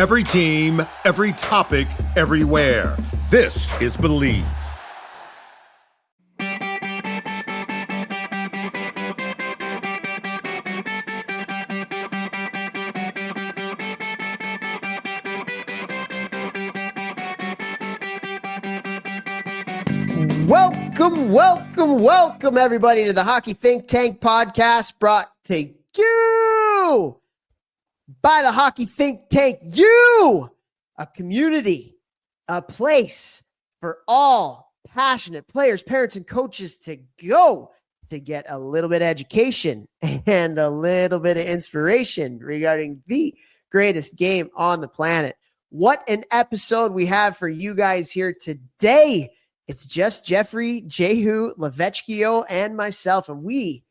Every team, every topic, everywhere. This is Believe. Welcome, everybody, to the Hockey Think Tank podcast, brought to you by the Hockey Think Tank. A community, a place for all passionate players, parents, and coaches to go to get a little bit of education and a little bit of inspiration regarding the greatest game on the planet. What an episode we have for you guys here today. It's just Jeffrey, Jehu, Levechkio, and myself, and we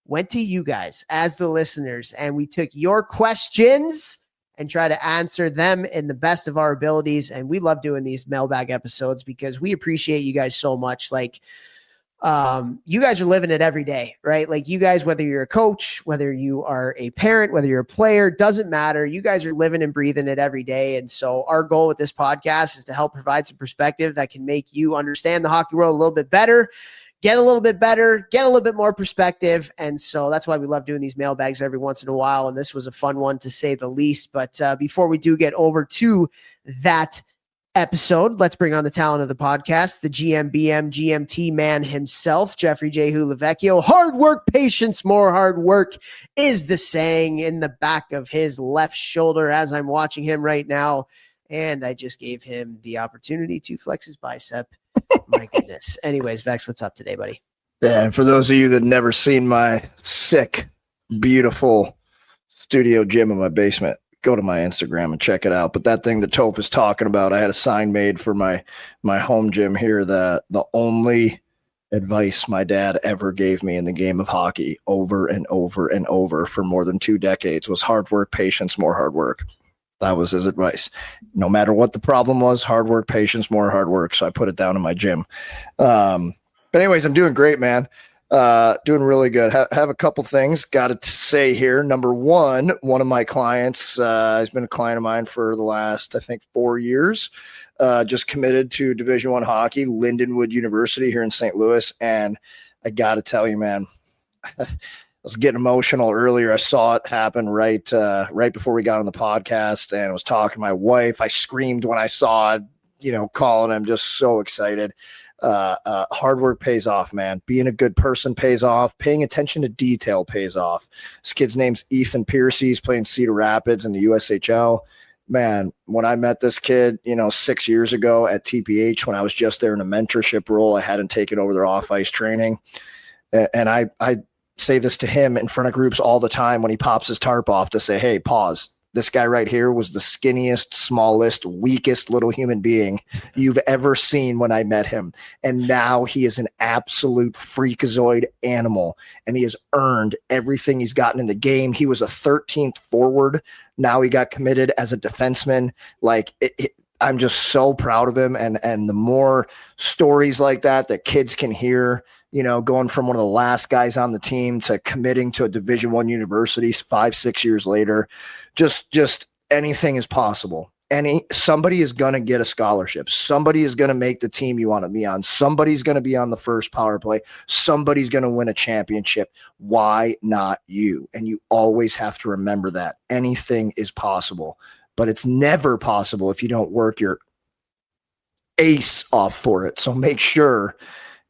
went to you guys as the listeners, and we took your questions and try to answer them in the best of our abilities. And we love doing these mailbag episodes because we appreciate you guys so much. Like, you guys are living it every day, right? Like, you guys, whether you're a coach, whether you are a parent, whether you're a player, doesn't matter. You guys are living and breathing it every day. And so our goal with this podcast is to help provide some perspective that can make you understand the hockey world a little bit better, get a little bit better, get a little bit more perspective. And so that's why we love doing these mailbags every once in a while. And this was a fun one, to say the least. But before we do get over to that episode, let's bring on the talent of the podcast, the GMT man himself, Jeffrey Jehu Levechkio. Hard work, patience, more hard work is the saying in the back of his left shoulder as I'm watching him right now. And I just gave him the opportunity to flex his bicep. My goodness. Anyways, Vex, what's up today, buddy? Yeah, and for those of you that never seen my sick, beautiful studio gym in my basement, go to my Instagram and check it out. But that thing that Toph is talking about, I had a sign made for my home gym here that the only advice my dad ever gave me in the game of hockey over and over and over for more than 2 decades was hard work, patience, more hard work. That was his advice. No matter what the problem was, hard work, patience, more hard work. So I put it down in my gym. But anyways, I'm doing great, man. Doing really good. Have a couple things got to say here. Number one of my clients has been a client of mine for the last, I think, 4 years. Just committed to Division I hockey, Lindenwood University here in St. Louis. And I got to tell you, man, I was getting emotional earlier. I saw it happen right before we got on the podcast, and I was talking to my wife. I screamed when I saw it, calling. I'm just so excited. Hard work pays off, man. Being a good person pays off. Paying attention to detail pays off. This kid's name's Ethan Pierce. He's playing Cedar Rapids in the USHL. Man, when I met this kid, 6 years ago at TPH, when I was just there in a mentorship role, I hadn't taken over their off-ice training. And I say this to him in front of groups all the time when he pops his tarp off to say, hey, pause. This guy right here was the skinniest, smallest, weakest little human being you've ever seen when I met him. And now he is an absolute freakazoid animal, and he has earned everything he's gotten in the game. He was a 13th forward. Now he got committed as a defenseman. I'm just so proud of him. And the more stories like that kids can hear, going from one of the last guys on the team to committing to a Division I university 5-6 years later, just anything is possible. Somebody is going to get a scholarship. Somebody is going to make the team you want to be on. Somebody's going to be on the first power play. Somebody's going to win a championship. Why not you? And you always have to remember that anything is possible, but it's never possible if you don't work your ace off for it. So make sure,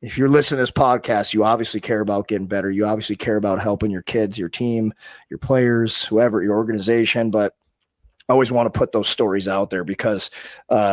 if you're listening to this podcast, you obviously care about getting better. You obviously care about helping your kids, your team, your players, whoever, your organization. But I always want to put those stories out there because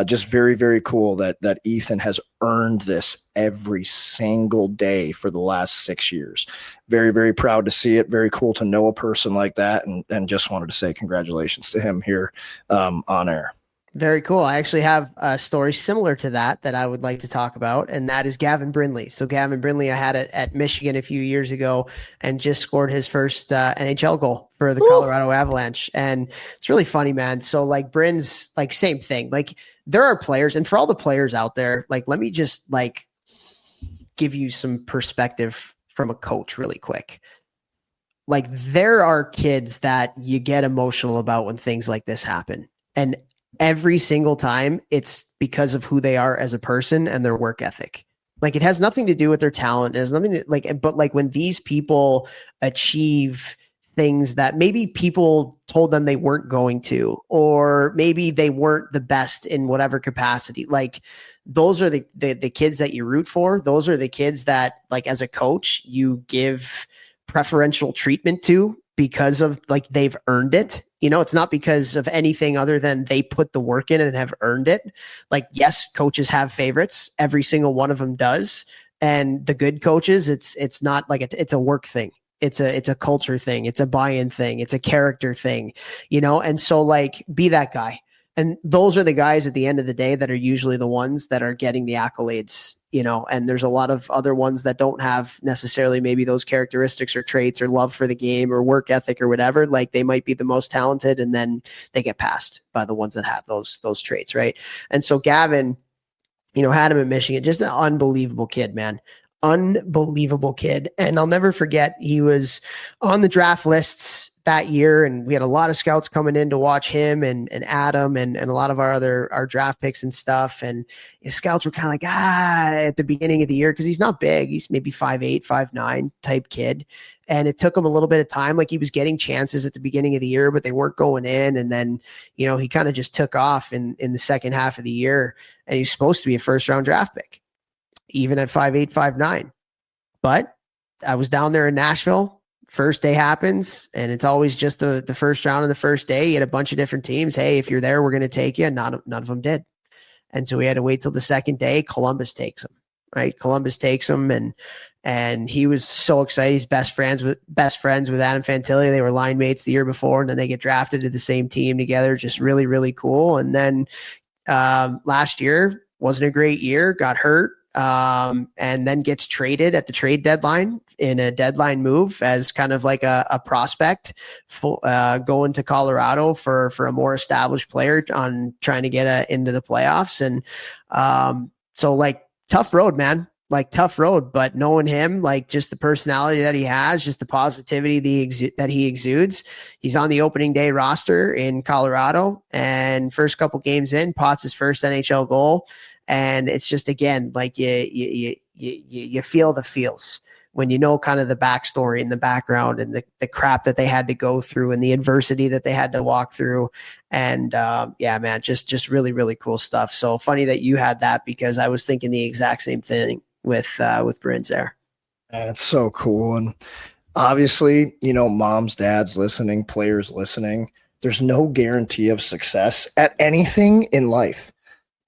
just very, very cool that Ethan has earned this every single day for the last 6 years. Very, very proud to see it. Very cool to know a person like that. And just wanted to say congratulations to him here on air. Very cool. I actually have a story similar to that I would like to talk about, and that is Gavin Brindley. So Gavin Brindley, I had it at Michigan a few years ago and just scored his first NHL goal for the Colorado Avalanche. And it's really funny, man. So Brin's same thing. There are players, and for all the players out there, let me just give you some perspective from a coach really quick. There are kids that you get emotional about when things like this happen. And every single time it's because of who they are as a person and their work ethic. Like it has nothing to do with their talent. It has nothing to but like when these people achieve things that maybe people told them they weren't going to, or maybe they weren't the best in whatever capacity, like those are the kids that you root for. Those are the kids that, like, as a coach, you give preferential treatment to because of, like, they've earned it. You know, it's not because of anything other than they put the work in and have earned it. Like, yes, coaches have favorites. Every single one of them does. And the good coaches, it's not like it's a work thing. It's a culture thing. It's a buy-in thing. It's a character thing, you know? And so, like, be that guy. And those are the guys at the end of the day that are usually the ones that are getting the accolades, you know, and there's a lot of other ones that don't have necessarily maybe those characteristics or traits or love for the game or work ethic or whatever. Like, they might be the most talented and then they get passed by the ones that have those traits. Right. And so Gavin, you know, had him in Michigan, just an unbelievable kid, man. Unbelievable kid. And I'll never forget, he was on the draft lists that year, and we had a lot of scouts coming in to watch him and Adam and a lot of our draft picks and stuff. And his scouts were kind of like, at the beginning of the year, because he's not big. He's maybe 5'8", 5'9" type kid. And it took him a little bit of time. Like, he was getting chances at the beginning of the year, but they weren't going in. And then, you know, he kind of just took off in the second half of the year, and he's supposed to be a first round draft pick, even at 5'8", 5'9". But I was down there in Nashville. First day happens, and it's always just the first round and the first day. You had a bunch of different teams. Hey, if you're there, we're going to take you. None of them did. And so we had to wait till the second day. Columbus takes him, right? Columbus takes him, and he was so excited. He's best friends with Adam Fantilli. They were line mates the year before, and then they get drafted to the same team together. Just really, really cool. And then last year wasn't a great year, got hurt. And then gets traded at the trade deadline in a deadline move as kind of like a prospect for, going to Colorado for a more established player on trying to get into the playoffs. And so, like, tough road, man, like tough road, but knowing him, like, just the personality that he has, just the positivity that he exudes. He's on the opening day roster in Colorado, and first couple games in, pots his first NHL goal. And it's just, again, like you feel the feels when you know kind of the backstory and the background and the crap that they had to go through and the adversity that they had to walk through. And yeah, man, just really, really cool stuff. So funny that you had that, because I was thinking the exact same thing with Brins there. That's so cool. And obviously, you know, moms, dads listening, players listening, there's no guarantee of success at anything in life.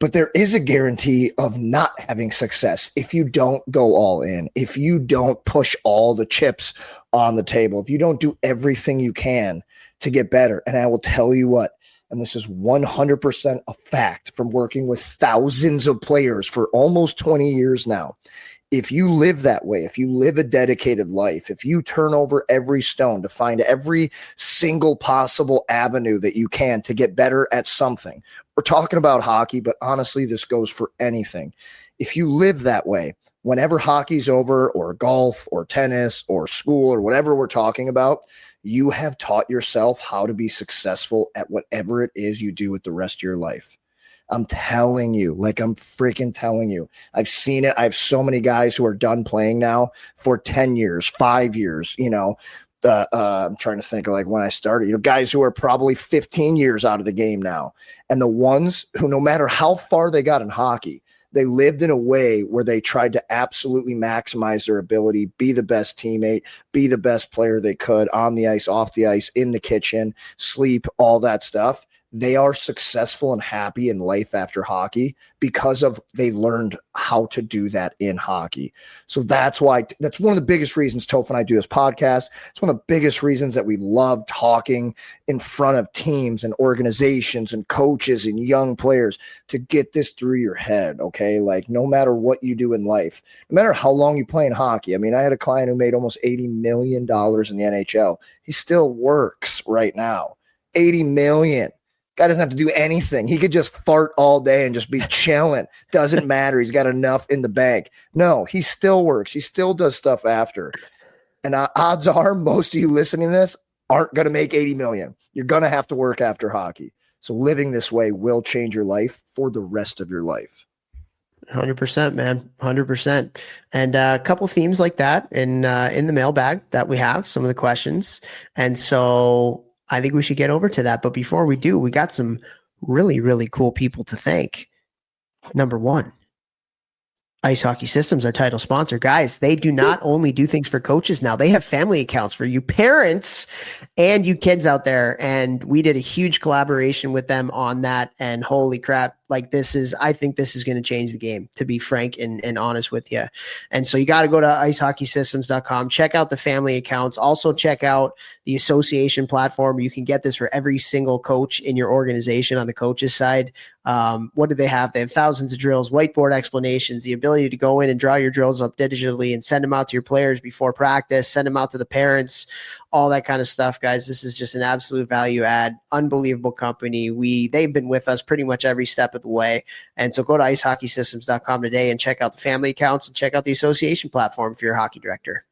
But there is a guarantee of not having success if you don't go all in, if you don't push all the chips on the table, if you don't do everything you can to get better. And I will tell you what, and this is 100% a fact from working with thousands of players for almost 20 years now. If you live that way, if you live a dedicated life, if you turn over every stone to find every single possible avenue that you can to get better at something, we're talking about hockey, but honestly, this goes for anything. If you live that way, whenever hockey's over, or golf or tennis or school or whatever we're talking about, you have taught yourself how to be successful at whatever it is you do with the rest of your life. I'm telling you, like, I'm freaking telling you. I've seen it. I have so many guys who are done playing now for 10 years, 5 years, you know. I'm trying to think of, like, when I started, you know, guys who are probably 15 years out of the game now. And the ones who, no matter how far they got in hockey, they lived in a way where they tried to absolutely maximize their ability, be the best teammate, be the best player they could on the ice, off the ice, in the kitchen, sleep, all that stuff. They are successful and happy in life after hockey because of they learned how to do that in hockey. So that's why, that's one of the biggest reasons Toph and I do this podcast. It's one of the biggest reasons that we love talking in front of teams and organizations and coaches and young players, to get this through your head. Okay. Like, no matter what you do in life, no matter how long you play in hockey. I mean, I had a client who made almost $80 million in the NHL. He still works right now. 80 million. Guy doesn't have to do anything. He could just fart all day and just be chilling. Doesn't matter. He's got enough in the bank. No, he still works. He still does stuff after. And odds are most of you listening to this aren't going to make 80 million. You're going to have to work after hockey. So living this way will change your life for the rest of your life. 100%, man. 100%. And a couple themes like that in the mailbag that we have, some of the questions. And so I think we should get over to that. But before we do, we got some really, really cool people to thank. Number one, Ice Hockey Systems, our title sponsor. Guys, they do not only do things for coaches now, they have family accounts for you parents and you kids out there. And we did a huge collaboration with them on that. And holy crap, like I think this is going to change the game, to be frank and honest with you. And so you got to go to icehockeysystems.com, check out the family accounts, also check out the association platform. You can get this for every single coach in your organization on the coaches side. What do they have? They have thousands of drills, whiteboard explanations, the ability to go in and draw your drills up digitally and send them out to your players before practice, send them out to the parents, all that kind of stuff, guys. This is just an absolute value add, unbelievable company. They've been with us pretty much every step of the way. And so go to icehockeysystems.com today and check out the family accounts and check out the association platform for your hockey director.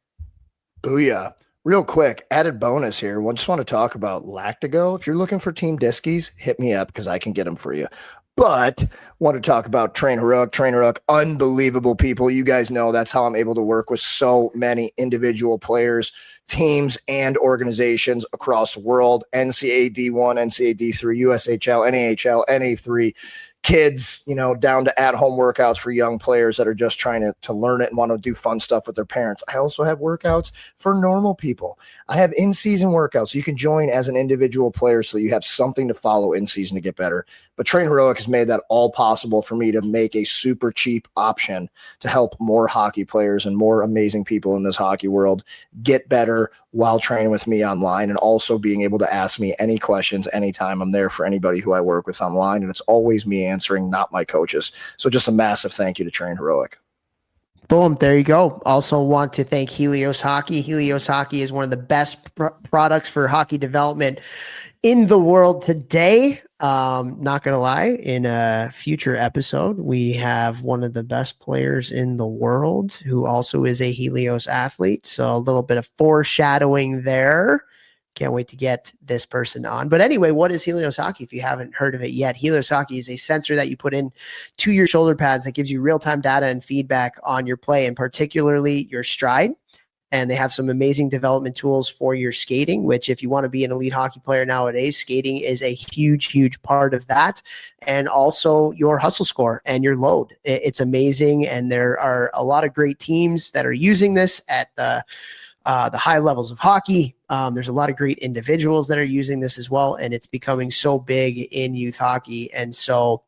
Booyah. Real quick, added bonus here. We just want to talk about Lactigo. If you're looking for Team Diskies, hit me up because I can get them for you. But want to talk about Train Heroic, unbelievable people. You guys know that's how I'm able to work with so many individual players, teams, and organizations across the world. NCAA D1, NCAA D3, USHL, NAHL, NA3, kids, down to at-home workouts for young players that are just trying to learn it and want to do fun stuff with their parents. I also have workouts for normal people. I have in-season workouts. You can join as an individual player so you have something to follow in season to get better. But Train Heroic has made that all possible for me to make a super cheap option to help more hockey players and more amazing people in this hockey world get better while training with me online, and also being able to ask me any questions anytime. I'm there for anybody who I work with online, and it's always me answering, not my coaches. So just a massive thank you to Train Heroic. Boom. There you go. Also want to thank Helios Hockey. Helios Hockey is one of the best products for hockey development in the world today. Not going to lie, in a future episode, we have one of the best players in the world who also is a Helios athlete. So a little bit of foreshadowing there. Can't wait to get this person on. But anyway, what is Helios Hockey if you haven't heard of it yet? Helios Hockey is a sensor that you put in to your shoulder pads that gives you real-time data and feedback on your play, and particularly your stride. And they have some amazing development tools for your skating, which if you want to be an elite hockey player nowadays, skating is a huge, huge part of that. And also your hustle score and your load. It's amazing. And there are a lot of great teams that are using this at the high levels of hockey. There's a lot of great individuals that are using this as well. And it's becoming so big in youth hockey. And so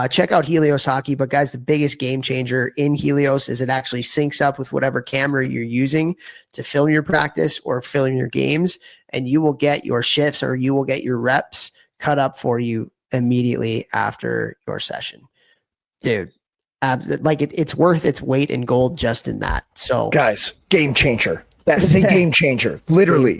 check out Helios Hockey. But guys, the biggest game changer in Helios is it actually syncs up with whatever camera you're using to film your practice or film your games, and you will get your shifts or you will get your reps cut up for you immediately after your session. Dude, it's worth its weight in gold just in that. So guys, game changer. That is a game changer, literally.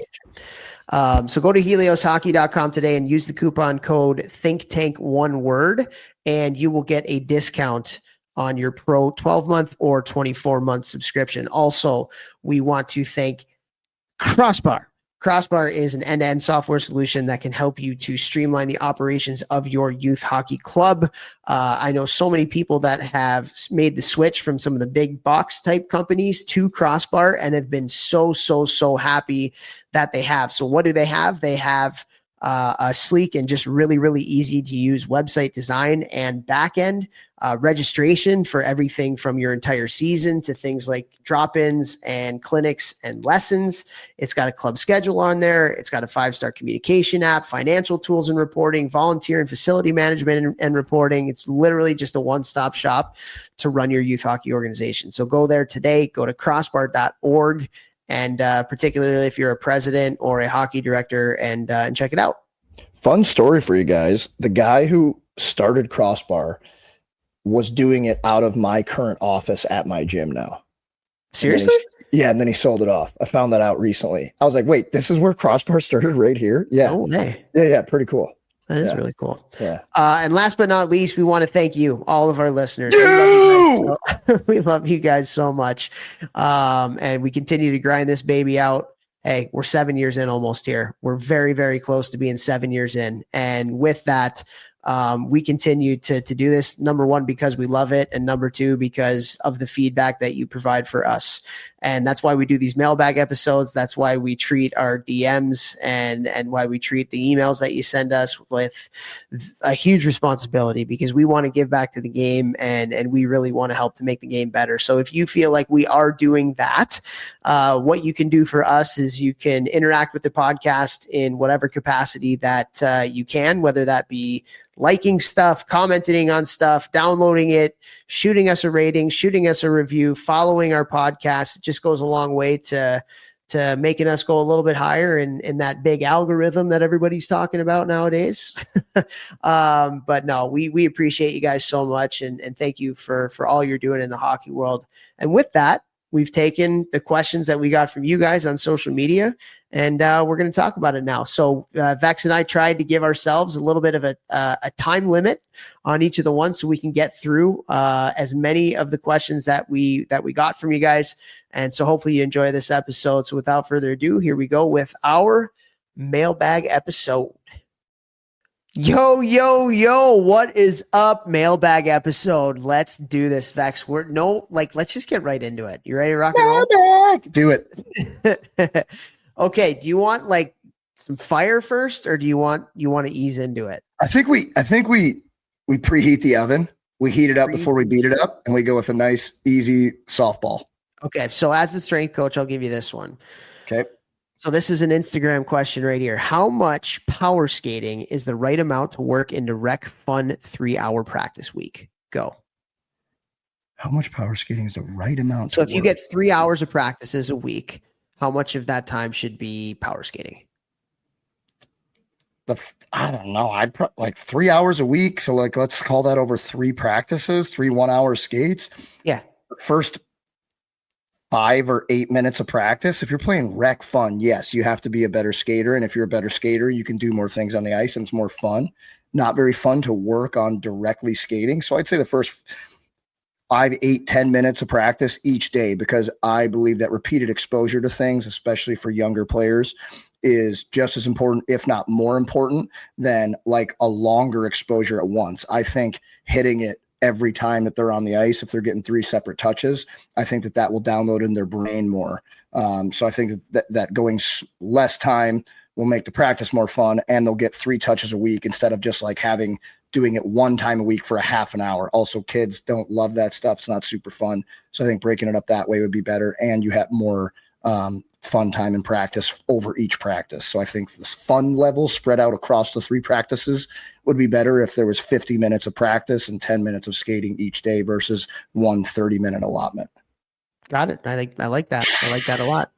So go to helioshockey.com today and use the coupon code ThinkTank, one word, and you will get a discount on your Pro 12-month or 24-month subscription. Also, we want to thank Crossbar. Crossbar is an end-to-end software solution that can help you to streamline the operations of your youth hockey club. I know so many people that have made the switch from some of the big box type companies to Crossbar and have been so happy that they have. So what do they have? They have a sleek and just really, really easy to use website design and backend registration for everything from your entire season to things like drop-ins and clinics and lessons. It's got a club schedule on there. It's got a 5-star communication app, financial tools and reporting, volunteer and facility management and reporting. It's literally just a one-stop shop to run your youth hockey organization. So go there today, go to crossbar.org. And particularly if you're a president or a hockey director, and check it out. Fun story for you guys. The guy who started Crossbar was doing it out of my current office at my gym now. Seriously? And then he sold it off. I found that out recently. I was like, wait, this is where Crossbar started right here? Yeah. Oh, hey. Yeah, pretty cool. That is really cool. Yeah. And last but not least, we want to thank you, all of our listeners. We love you guys so much. And we continue to grind this baby out hey, we're 7 years in almost here. We're very, very close to being 7 years in. And with that, we continue to do this, number one, because we love it. And number two, because of the feedback that you provide for us. And that's why we do these mailbag episodes. That's why we treat our DMs and why we treat the emails that you send us with a huge responsibility, because we want to give back to the game and we really want to help to make the game better. So if you feel like we are doing that, what you can do for us is you can interact with the podcast in whatever capacity that you can, whether that be liking stuff, commenting on stuff, downloading it, shooting us a rating, shooting us a review, following our podcast. It just goes a long way to making us go a little bit higher in that big algorithm that everybody's talking about nowadays. But no, we appreciate you guys so much. And thank you for all you're doing in the hockey world. And with that, we've taken the questions that we got from you guys on social media, and we're going to talk about it now. So Vex and I tried to give ourselves a little bit of a time limit on each of the ones so we can get through as many of the questions that we got from you guys. And so hopefully you enjoy this episode. So without further ado, here we go with our mailbag episode. Yo, what is up? Mailbag episode. Let's do this, Vex. Let's just get right into it. You ready to rock and roll? Mailbag. Do it. Okay. Do you want like some fire first, or do you want to ease into it? I think we preheat the oven. We heat it up before we beat it up, and we go with a nice, easy softball. Okay. So as the strength coach, I'll give you this one. Okay. So this is an Instagram question right here. How much power skating is the right amount to work into rec fun 3-hour practice week? Go. How much power skating is the right amount? So if you get 3 hours of practices a week, how much of that time should be power skating? I don't know. I'd like 3 hours a week. So like, let's call that over 3 practices, 3 1-hour skates. Yeah. First 5 or 8 minutes of practice. If you're playing rec fun, yes, you have to be a better skater. And if you're a better skater, you can do more things on the ice and it's more fun. Not very fun to work on directly skating. So I'd say the first 5, 8, 10 minutes of practice each day, because I believe that repeated exposure to things, especially for younger players, is just as important, if not more important, than like a longer exposure at once. I think hitting it every time that they're on the ice, if they're getting 3 separate touches, I think that will download in their brain more. So I think that going less time will make the practice more fun, and they'll get 3 touches a week instead of just like doing it 1 time a week for a half an hour. Also, kids don't love that stuff. It's not super fun. So I think breaking it up that way would be better, and you have more fun time in practice over each practice. So I think the fun level spread out across the 3 practices would be better if there was 50 minutes of practice and 10 minutes of skating each day versus 1 30-minute allotment. Got it. I like that. I like that a lot.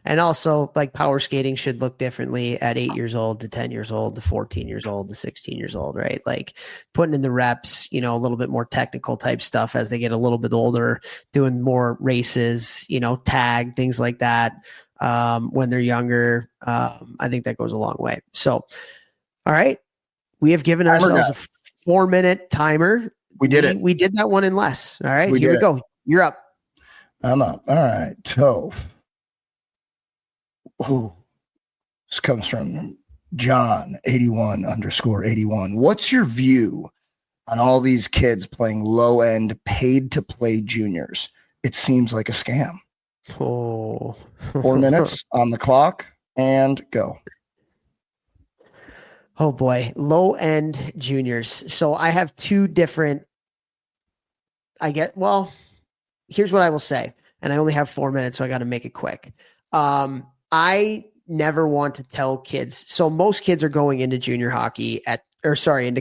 And also like power skating should look differently at 8 years old to 10 years old to 14 years old to 16 years old, right? Like putting in the reps, a little bit more technical type stuff as they get a little bit older, doing more races, tag, things like that. When they're younger, I think that goes a long way. So, all right. We have given ourselves a 4-minute timer. We did it. We did that one in less. All right, here we go. You're up. I'm up. All right, Toph. Oh, this comes from John 81_81. What's your view on all these kids playing low end paid to play juniors? It seems like a scam. Oh, 4 minutes on the clock and go. Oh boy, low end juniors. So I have 2 different. Here's what I will say, and I only have 4 minutes, so I got to make it quick. I never want to tell kids. So most kids are going into into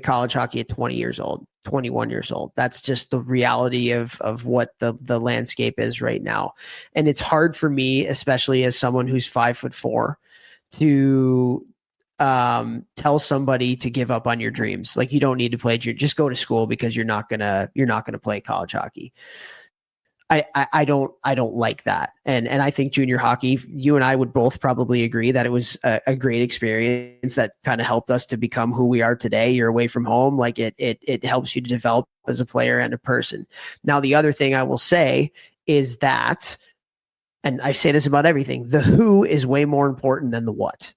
college hockey at 20 years old, 21 years old. That's just the reality of what the landscape is right now. And it's hard for me, especially as someone who's 5'4", to tell somebody to give up on your dreams. Like, you don't need to play, just go to school, because you're not gonna play college hockey. I don't like that. And I think junior hockey, you and I would both probably agree that it was a great experience that kind of helped us to become who we are today. You're away from home. Like it helps you to develop as a player and a person. Now, the other thing I will say is that and I say this about everything, the who is way more important than the what.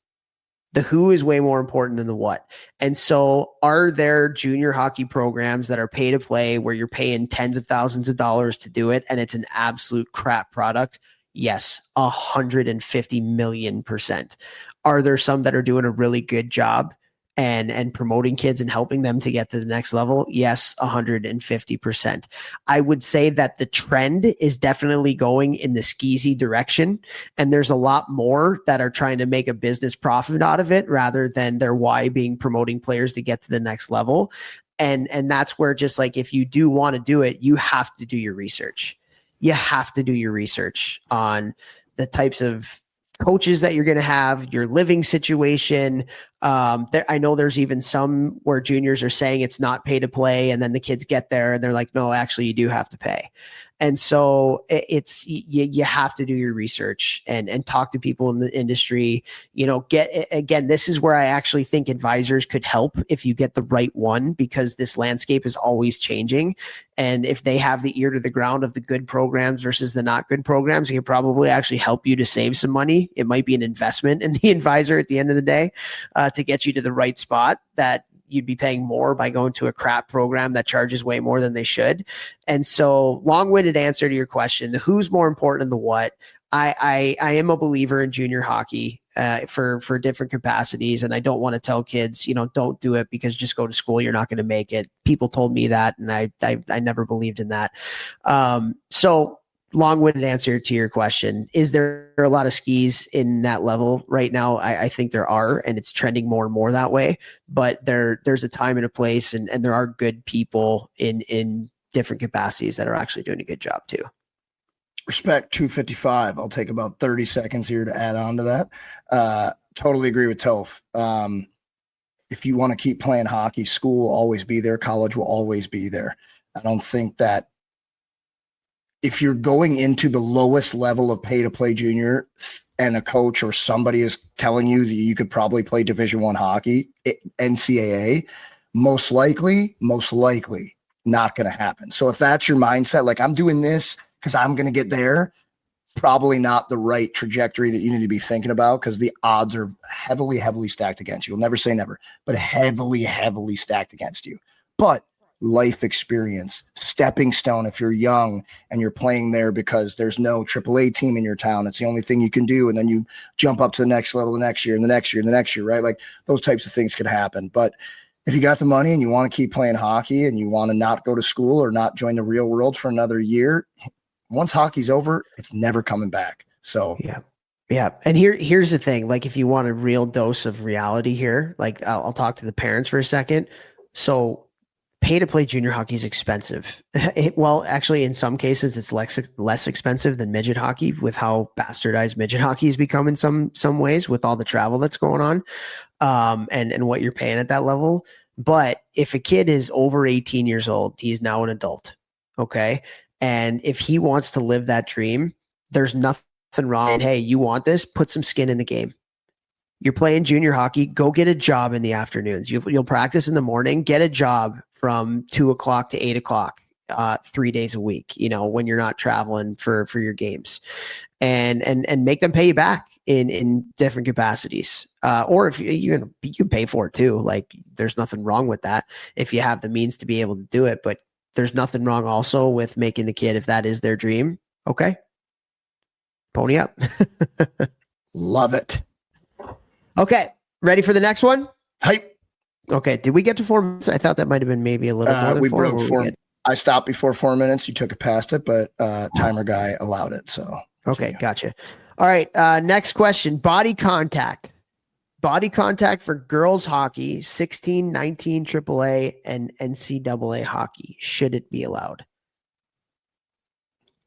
The who is way more important than the what. And so are there junior hockey programs that are pay to play where you're paying tens of thousands of dollars to do it and it's an absolute crap product? Yes, 150,000,000%. Are there some that are doing a really good job and promoting kids and helping them to get to the next level? Yes, 150%. I would say that the trend is definitely going in the skeezy direction, and there's a lot more that are trying to make a business profit out of it rather than their why being promoting players to get to the next level. And that's where, just like, if you do want to do it, you have to do your research. You have to do your research on the types of coaches that you're going to have, your living situation. I know there's even some where juniors are saying it's not pay to play, and then the kids get there and they're like, no, actually you do have to pay. And so you have to do your research and talk to people in the industry. This is where I actually think advisors could help if you get the right one, because this landscape is always changing. And if they have the ear to the ground of the good programs versus the not good programs, it can probably actually help you to save some money. It might be an investment in the advisor at the end of the day to get you to the right spot that you'd be paying more by going to a crap program that charges way more than they should. And so, long-winded answer to your question, the who's more important than the what. I am a believer in junior hockey for different capacities. And I don't want to tell kids, don't do it because just go to school, you're not going to make it. People told me that, and I never believed in that. So long-winded answer to your question, is there a lot of skis in that level right now? I think there are, and it's trending more and more that way, but there's a time and a place, and there are good people in different capacities that are actually doing a good job too. Respect 255. I'll take about 30 seconds here to add on to that. Totally agree with Toph. If you want to keep playing hockey, school will always be there. College will always be there. I don't think that if you're going into the lowest level of pay to play junior and a coach or somebody is telling you that you could probably play Division I hockey, NCAA, most likely not going to happen. So if that's your mindset, like, I'm doing this because I'm going to get there, probably not the right trajectory that you need to be thinking about, because the odds are heavily, heavily stacked against you. We'll never say never, but heavily, heavily stacked against you. But life experience, stepping stone, if you're young and you're playing there because there's no AAA team in your town, it's the only thing you can do. And then you jump up to the next level the next year and the next year and the next year, right? Like, those types of things could happen. But if you got the money and you want to keep playing hockey and you want to not go to school or not join the real world for another year, once hockey's over, it's never coming back. So yeah. And here's the thing. Like, if you want a real dose of reality here, like, I'll talk to the parents for a second. So pay to play junior hockey is expensive. Well, actually, in some cases, it's less expensive than midget hockey, with how bastardized midget hockey has become in some ways, with all the travel that's going on, and what you're paying at that level. But if a kid is over 18 years old, he's now an adult. Okay. And if he wants to live that dream, there's nothing wrong. Hey, you want this? Put some skin in the game. You're playing junior hockey, go get a job in the afternoons. You'll practice in the morning, get a job from 2 o'clock to 8 o'clock, 3 days a week, when you're not traveling for your games, and make them pay you back in different capacities. Or if you can pay for it too. Like, there's nothing wrong with that if you have the means to be able to do it, but there's nothing wrong also with making the kid, if that is their dream. Okay. Pony up. Love it. Okay, ready for the next one? Hype. Okay, did we get to 4 minutes? I thought that might have been maybe a little more than we four. broke 4. I stopped before 4 minutes. You took it past it, but timer guy allowed it. So okay, gotcha. All right, next question: body contact. Body contact for girls hockey, 16, 19, AAA, and NCAA hockey. Should it be allowed?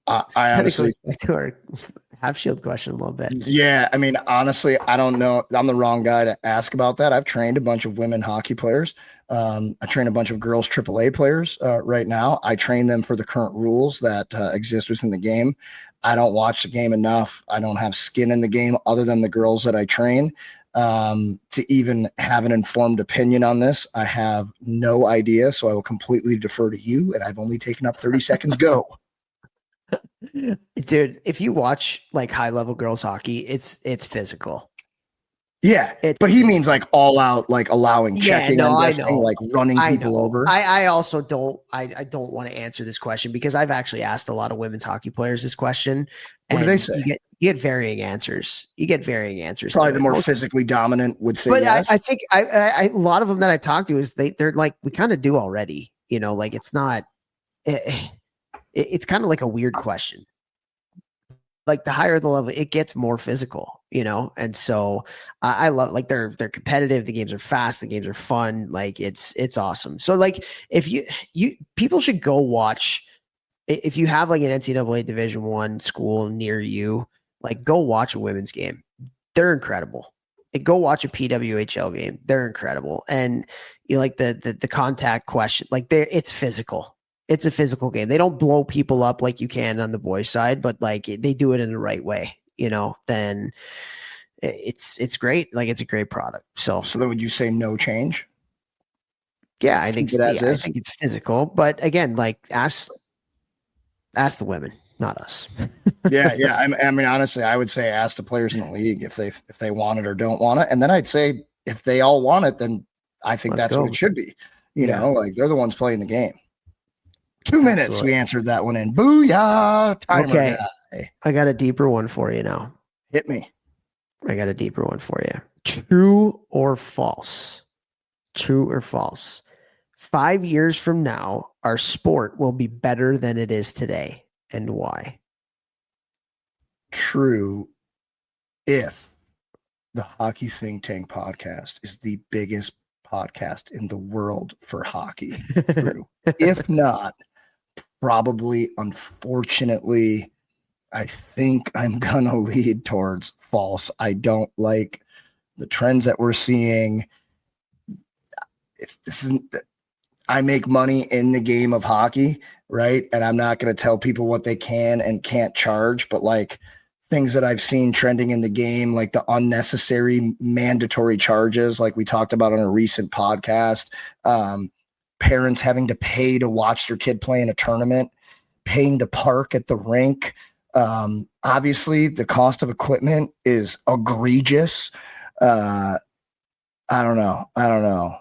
I honestly goes back to our half shield question a little bit. Yeah, I mean, honestly, I don't know. I'm the wrong guy to ask about that. I've trained a bunch of women hockey players. I train a bunch of girls AAA players right now. I train them for the current rules that exist within the game. I don't watch the game enough. I don't have skin in the game other than the girls that I train to even have an informed opinion on this. I have no idea, so I will completely defer to you, and I've only taken up 30 seconds. Go. Dude, if you watch like high level girls hockey, it's physical. Yeah, but he means like all out, like allowing checking. No, I'm I guessing, know. like running I people know. over. I also don't. I don't want to answer this question because I've actually asked a lot of women's hockey players this question. What do they say? You get varying answers. You get varying answers. Probably to the it. more Most, physically dominant would say but yes. I think a lot of them that I talk to is they're like we kind of do already. You know, like it's not. It's kind of like a weird question. Like the higher the level, it gets more physical, you know? And so I love like they're competitive. The games are fast. The games are fun. Like it's awesome. So like if you people should go watch, if you have like an NCAA Division I school near you, like go watch a women's game. They're incredible. Go watch a PWHL game. They're incredible. And you like the contact question, like it's physical. It's a physical game. They don't blow people up like you can on the boys' side, but like they do it in the right way, you know, then it's great. Like it's a great product. So then would you say no change? Yeah, I think I think it's physical, but again, like ask the women, not us. yeah. I mean, honestly, I would say ask the players in the league if they want it or don't want it, and then I'd say if they all want it, then I think that's what it should be. You know, like they're the ones playing the game. 2 minutes. Absolutely. We answered that one in. Booyah! Timer Okay, guy. I got a deeper one for you now. Hit me. I got a deeper one for you. True or false? True or false? 5 years from now, our sport will be better than it is today, and why? True. If the Hockey Think Tank podcast is the biggest podcast in the world for hockey. True. If not, probably, unfortunately, I think I'm going to lead towards false. I don't like the trends that we're seeing. I make money in the game of hockey, right? And I'm not going to tell people what they can and can't charge, but like things that I've seen trending in the game, like the unnecessary mandatory charges, like we talked about on a recent podcast, parents having to pay to watch their kid play in a tournament, paying to park at the rink. Obviously the cost of equipment is egregious. I don't know. I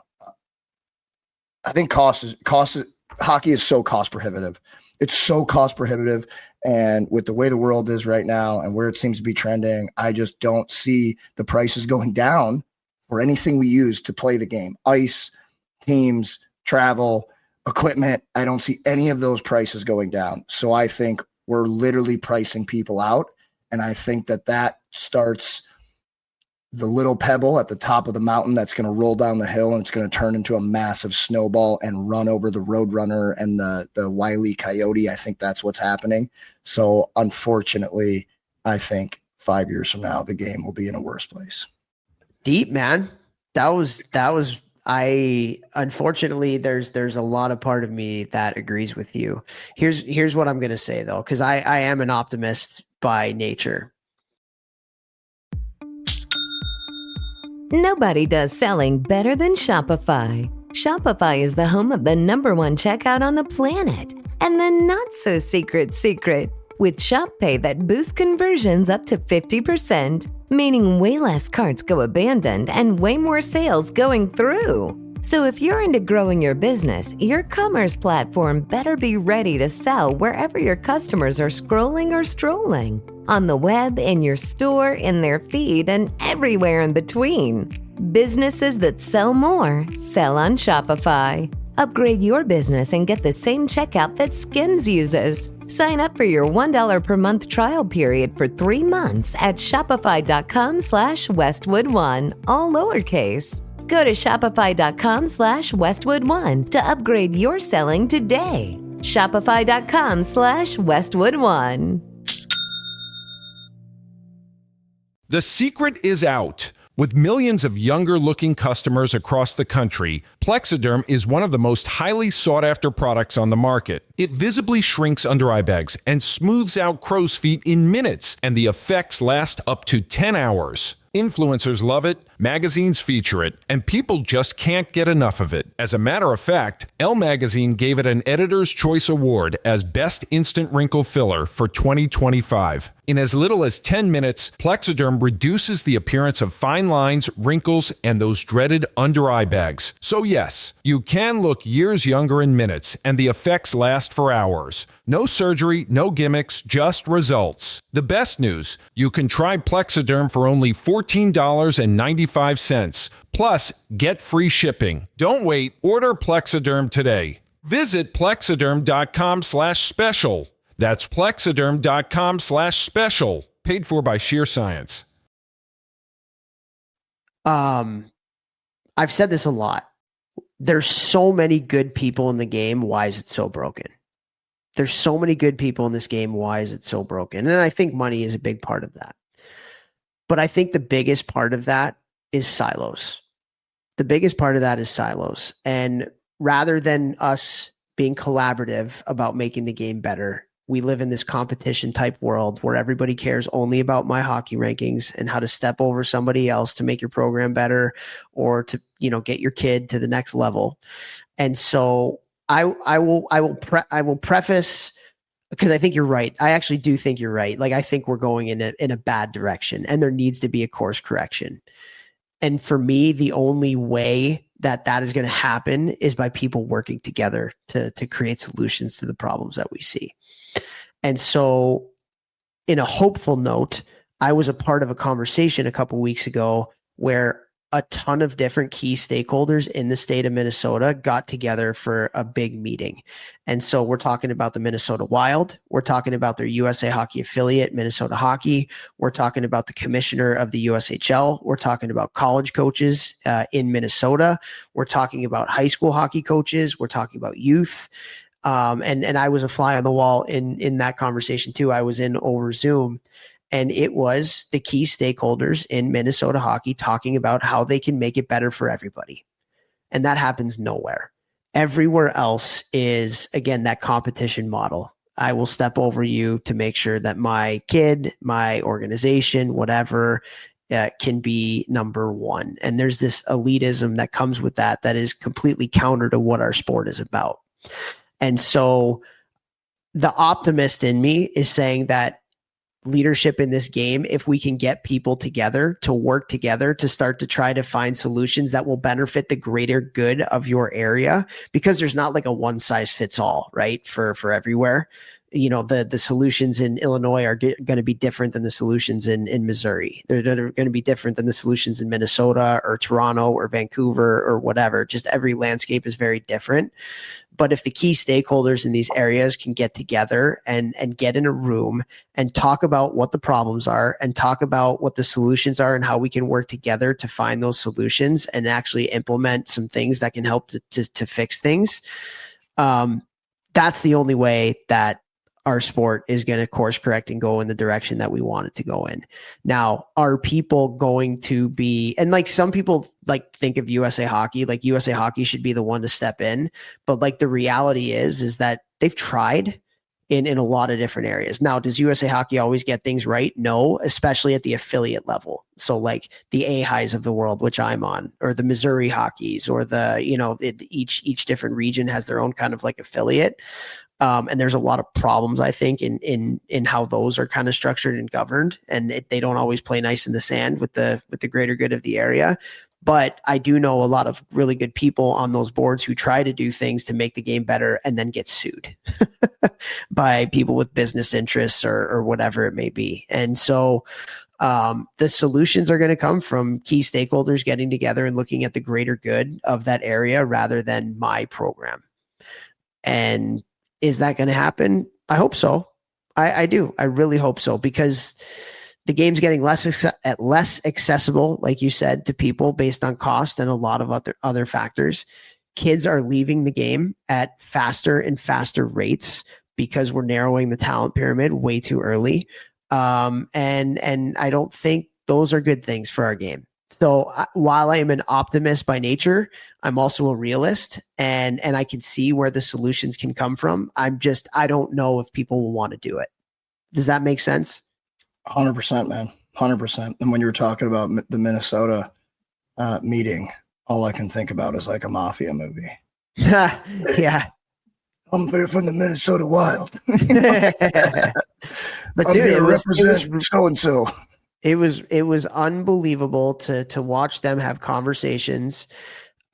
think hockey is so cost prohibitive. It's so cost prohibitive. And with the way the world is right now and where it seems to be trending, I just don't see the prices going down for anything we use to play the game. Ice, teams, travel, equipment. I don't see any of those prices going down. So I think we're literally pricing people out. And I think that starts the little pebble at the top of the mountain that's going to roll down the hill, and it's going to turn into a massive snowball and run over the Roadrunner and the Wile E. Coyote. I think that's what's happening. So unfortunately, I think 5 years from now, the game will be in a worse place. Deep, man. That was unfortunately there's a lot of part of me that agrees with you. Here's what I'm going to say though, because I am an optimist by nature. Nobody does selling better than Shopify. Shopify is the home of the #1 checkout on the planet. And the not-so-secret secret, with Shop Pay that boosts conversions up to 50%, meaning way less carts go abandoned and way more sales going through. So if you're into growing your business, your commerce platform better be ready to sell wherever your customers are scrolling or strolling. On the web, in your store, in their feed, and everywhere in between. Businesses that sell more, sell on Shopify. Upgrade your business and get the same checkout that Skims uses. Sign up for your $1 per month trial period for 3 months at shopify.com/Westwood1, all lowercase. Go to shopify.com/Westwood1 to upgrade your selling today. Shopify.com/Westwood1. The secret is out. With millions of younger-looking customers across the country, Plexiderm is one of the most highly sought-after products on the market. It visibly shrinks under eye bags and smooths out crow's feet in minutes, and the effects last up to 10 hours. Influencers love it, Magazines feature it, and people just can't get enough of it. As a matter of fact, Elle Magazine gave it an Editor's Choice Award as Best Instant Wrinkle Filler for 2025. In as little as 10 minutes, Plexiderm reduces the appearance of fine lines, wrinkles, and those dreaded under-eye bags. So yes, you can look years younger in minutes, and the effects last for hours. No surgery, no gimmicks, just results. The best news, you can try Plexiderm for only $14.95. Plus, get free shipping. Don't wait. Order Plexiderm today. Visit plexiderm.com/special. That's plexiderm.com/special. Paid for by Sheer Science. I've said this a lot. There's so many good people in the game. Why is it so broken? There's so many good people in this game. Why is it so broken? And I think money is a big part of that. But I think the biggest part of that is silos. The biggest part of that is silos. And rather than us being collaborative about making the game better, we live in this competition type world where everybody cares only about my hockey rankings and how to step over somebody else to make your program better or to, get your kid to the next level. And so I will preface, because I think you're right. I actually do think you're right. Like, I think we're going in a bad direction, and there needs to be a course correction. And for me, the only way that is going to happen is by people working together to create solutions to the problems that we see. And so, in a hopeful note, I was a part of a conversation a couple weeks ago where a ton of different key stakeholders in the state of Minnesota got together for a big meeting. And so we're talking about the Minnesota Wild. We're talking about their USA Hockey affiliate, Minnesota Hockey. We're talking about the commissioner of the USHL. We're talking about college coaches in Minnesota. We're talking about high school hockey coaches. We're talking about youth. And I was a fly on the wall in that conversation too. I was in over Zoom, and it was the key stakeholders in Minnesota hockey talking about how they can make it better for everybody. And that happens nowhere. Everywhere else is, again, that competition model. I will step over you to make sure that my kid, my organization, whatever, can be number one. And there's this elitism that comes with that is completely counter to what our sport is about. And so the optimist in me is saying that leadership in this game, if we can get people together to work together to start to try to find solutions that will benefit the greater good of your area, because there's not like a one size fits all, right? For everywhere. The solutions in Illinois are going to be different than the solutions in Missouri. They're going to be different than the solutions in Minnesota or Toronto or Vancouver or whatever. Just every landscape is very different. But if the key stakeholders in these areas can get together and get in a room and talk about what the problems are and talk about what the solutions are and how we can work together to find those solutions and actually implement some things that can help to fix things, that's the only way that our sport is going to course correct and go in the direction that we want it to go in. Now, are people going to be, and like some people like think of USA Hockey, like USA Hockey should be the one to step in. But like the reality is that they've tried in a lot of different areas. Now, does USA Hockey always get things right? No, especially at the affiliate level. So like the AHIs of the world, which I'm on, or the Missouri Hockeys, or each different region has their own kind of like affiliate. And there's a lot of problems, I think, in how those are kind of structured and governed, and they don't always play nice in the sand with the greater good of the area. But I do know a lot of really good people on those boards who try to do things to make the game better and then get sued by people with business interests or whatever it may be. And so the solutions are going to come from key stakeholders getting together and looking at the greater good of that area rather than my program. And is that going to happen? I hope so. I do. I really hope so, because the game's getting less accessible, like you said, to people based on cost and a lot of other factors. Kids are leaving the game at faster and faster rates because we're narrowing the talent pyramid way too early. And I don't think those are good things for our game. So while I am an optimist by nature, I'm also a realist, and I can see where the solutions can come from. I don't know if people will want to do it. Does that make sense? 100%, man. 100%. And when you were talking about the Minnesota meeting, all I can think about is like a mafia movie. Yeah. I'm from the Minnesota Wild. But I'm dude, here it to was represent so-and-so. it was unbelievable to watch them have conversations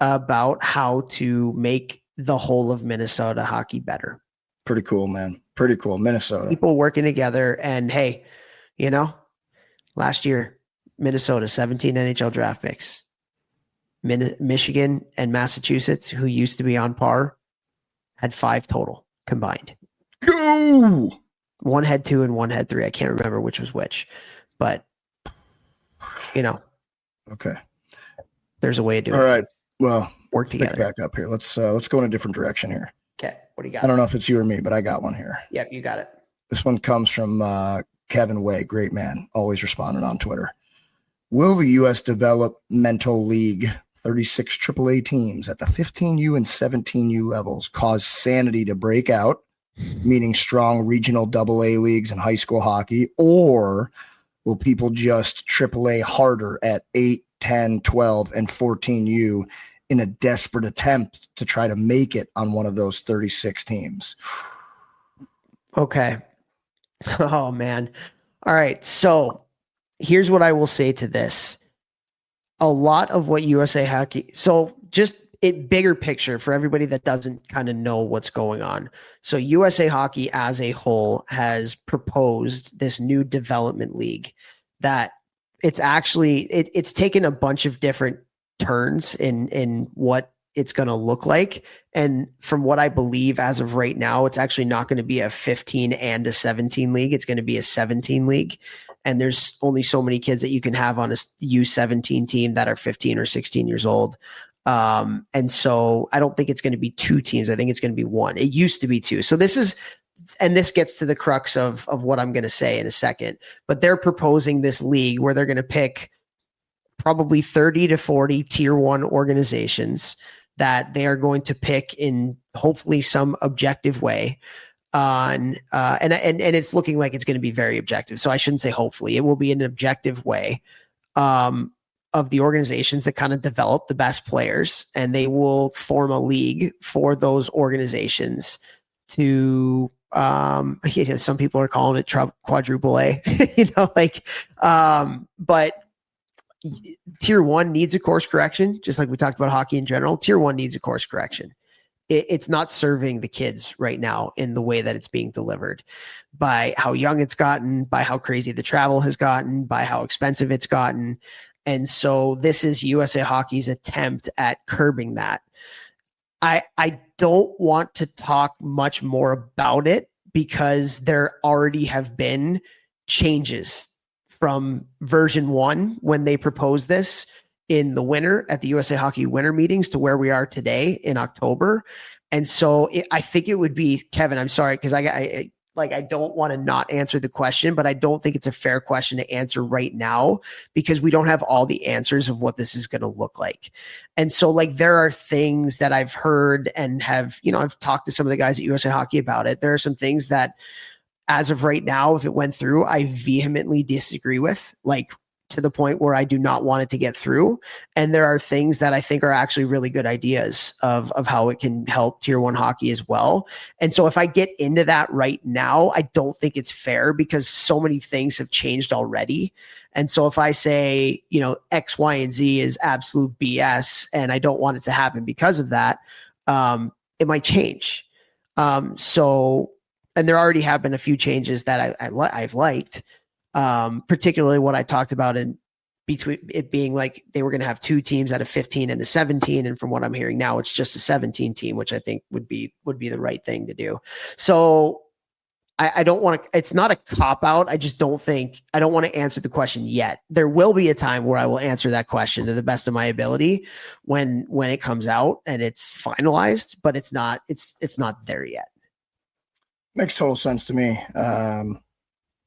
about how to make the whole of Minnesota hockey better. Pretty cool, man. Pretty cool. Minnesota. People working together, and hey, last year, Minnesota, 17 NHL draft picks. Michigan and Massachusetts, who used to be on par, had 5 total combined. Go! One had 2 and one had 3. I can't remember which was which, but Okay. there's a way of doing All right. things. Well, Work pick it together. back up here. Let's go in a different direction here. Okay. What do you got? I don't know if it's you or me, but I got one here. Yep, you got it. This one comes from Kevin Way. Great man. Always responding on Twitter. Will the U.S. Developmental League 36 AAA teams at the 15U and 17U levels cause sanity to break out, meaning strong regional AA leagues and high school hockey, or will people just AAA harder at 8, 10, 12, and 14U in a desperate attempt to try to make it on one of those 36 teams? Okay. Oh, man. All right. So here's what I will say to this. A lot of what USA Hockey, so just bigger picture for everybody that doesn't kind of know what's going on. So USA Hockey as a whole has proposed this new development league that it's actually, it's taken a bunch of different turns in what it's going to look like. And from what I believe as of right now, it's actually not going to be a 15 and a 17 league. It's going to be a 17 league. And there's only so many kids that you can have on a U17 team that are 15 or 16 years old. And so I don't think it's going to be 2 teams. I think it's going to be 1. It used to be 2. So this gets to the crux of what I'm going to say in a second, but they're proposing this league where they're going to pick probably 30 to 40 tier 1 organizations that they are going to pick in hopefully some objective way on, and it's looking like it's going to be very objective. So I shouldn't say hopefully, it will be an objective way, of the organizations that kind of develop the best players, and they will form a league for those organizations to, some people are calling it quadruple A, but tier 1 needs a course correction, just like we talked about hockey in general. Tier 1 needs a course correction. It's not serving the kids right now in the way that it's being delivered, by how young it's gotten, by how crazy the travel has gotten, by how expensive it's gotten. And so this is USA Hockey's attempt at curbing that. I don't want to talk much more about it because there already have been changes from version 1 when they proposed this in the winter at the USA Hockey winter meetings to where we are today in October. And so I think it would be, Kevin, I'm sorry, because I don't want to not answer the question, but I don't think it's a fair question to answer right now because we don't have all the answers of what this is going to look like. And so there are things that I've heard and have, I've talked to some of the guys at USA Hockey about it. There are some things that as of right now, if it went through, I vehemently disagree with, to the point where I do not want it to get through. And there are things that I think are actually really good ideas of how it can help tier 1 hockey as well. And so if I get into that right now, I don't think it's fair because so many things have changed already. And so if I say, X, Y, and Z is absolute BS and I don't want it to happen because of that, it might change. And there already have been a few changes that I've liked. Particularly what I talked about in between it being they were going to have 2 teams out of 15 and a 17. And from what I'm hearing now, it's just a 17 team, which I think would be the right thing to do. So I don't want to, it's not a cop out. I don't want to answer the question yet. There will be a time where I will answer that question to the best of my ability when it comes out and it's finalized, but it's not there yet. Makes total sense to me.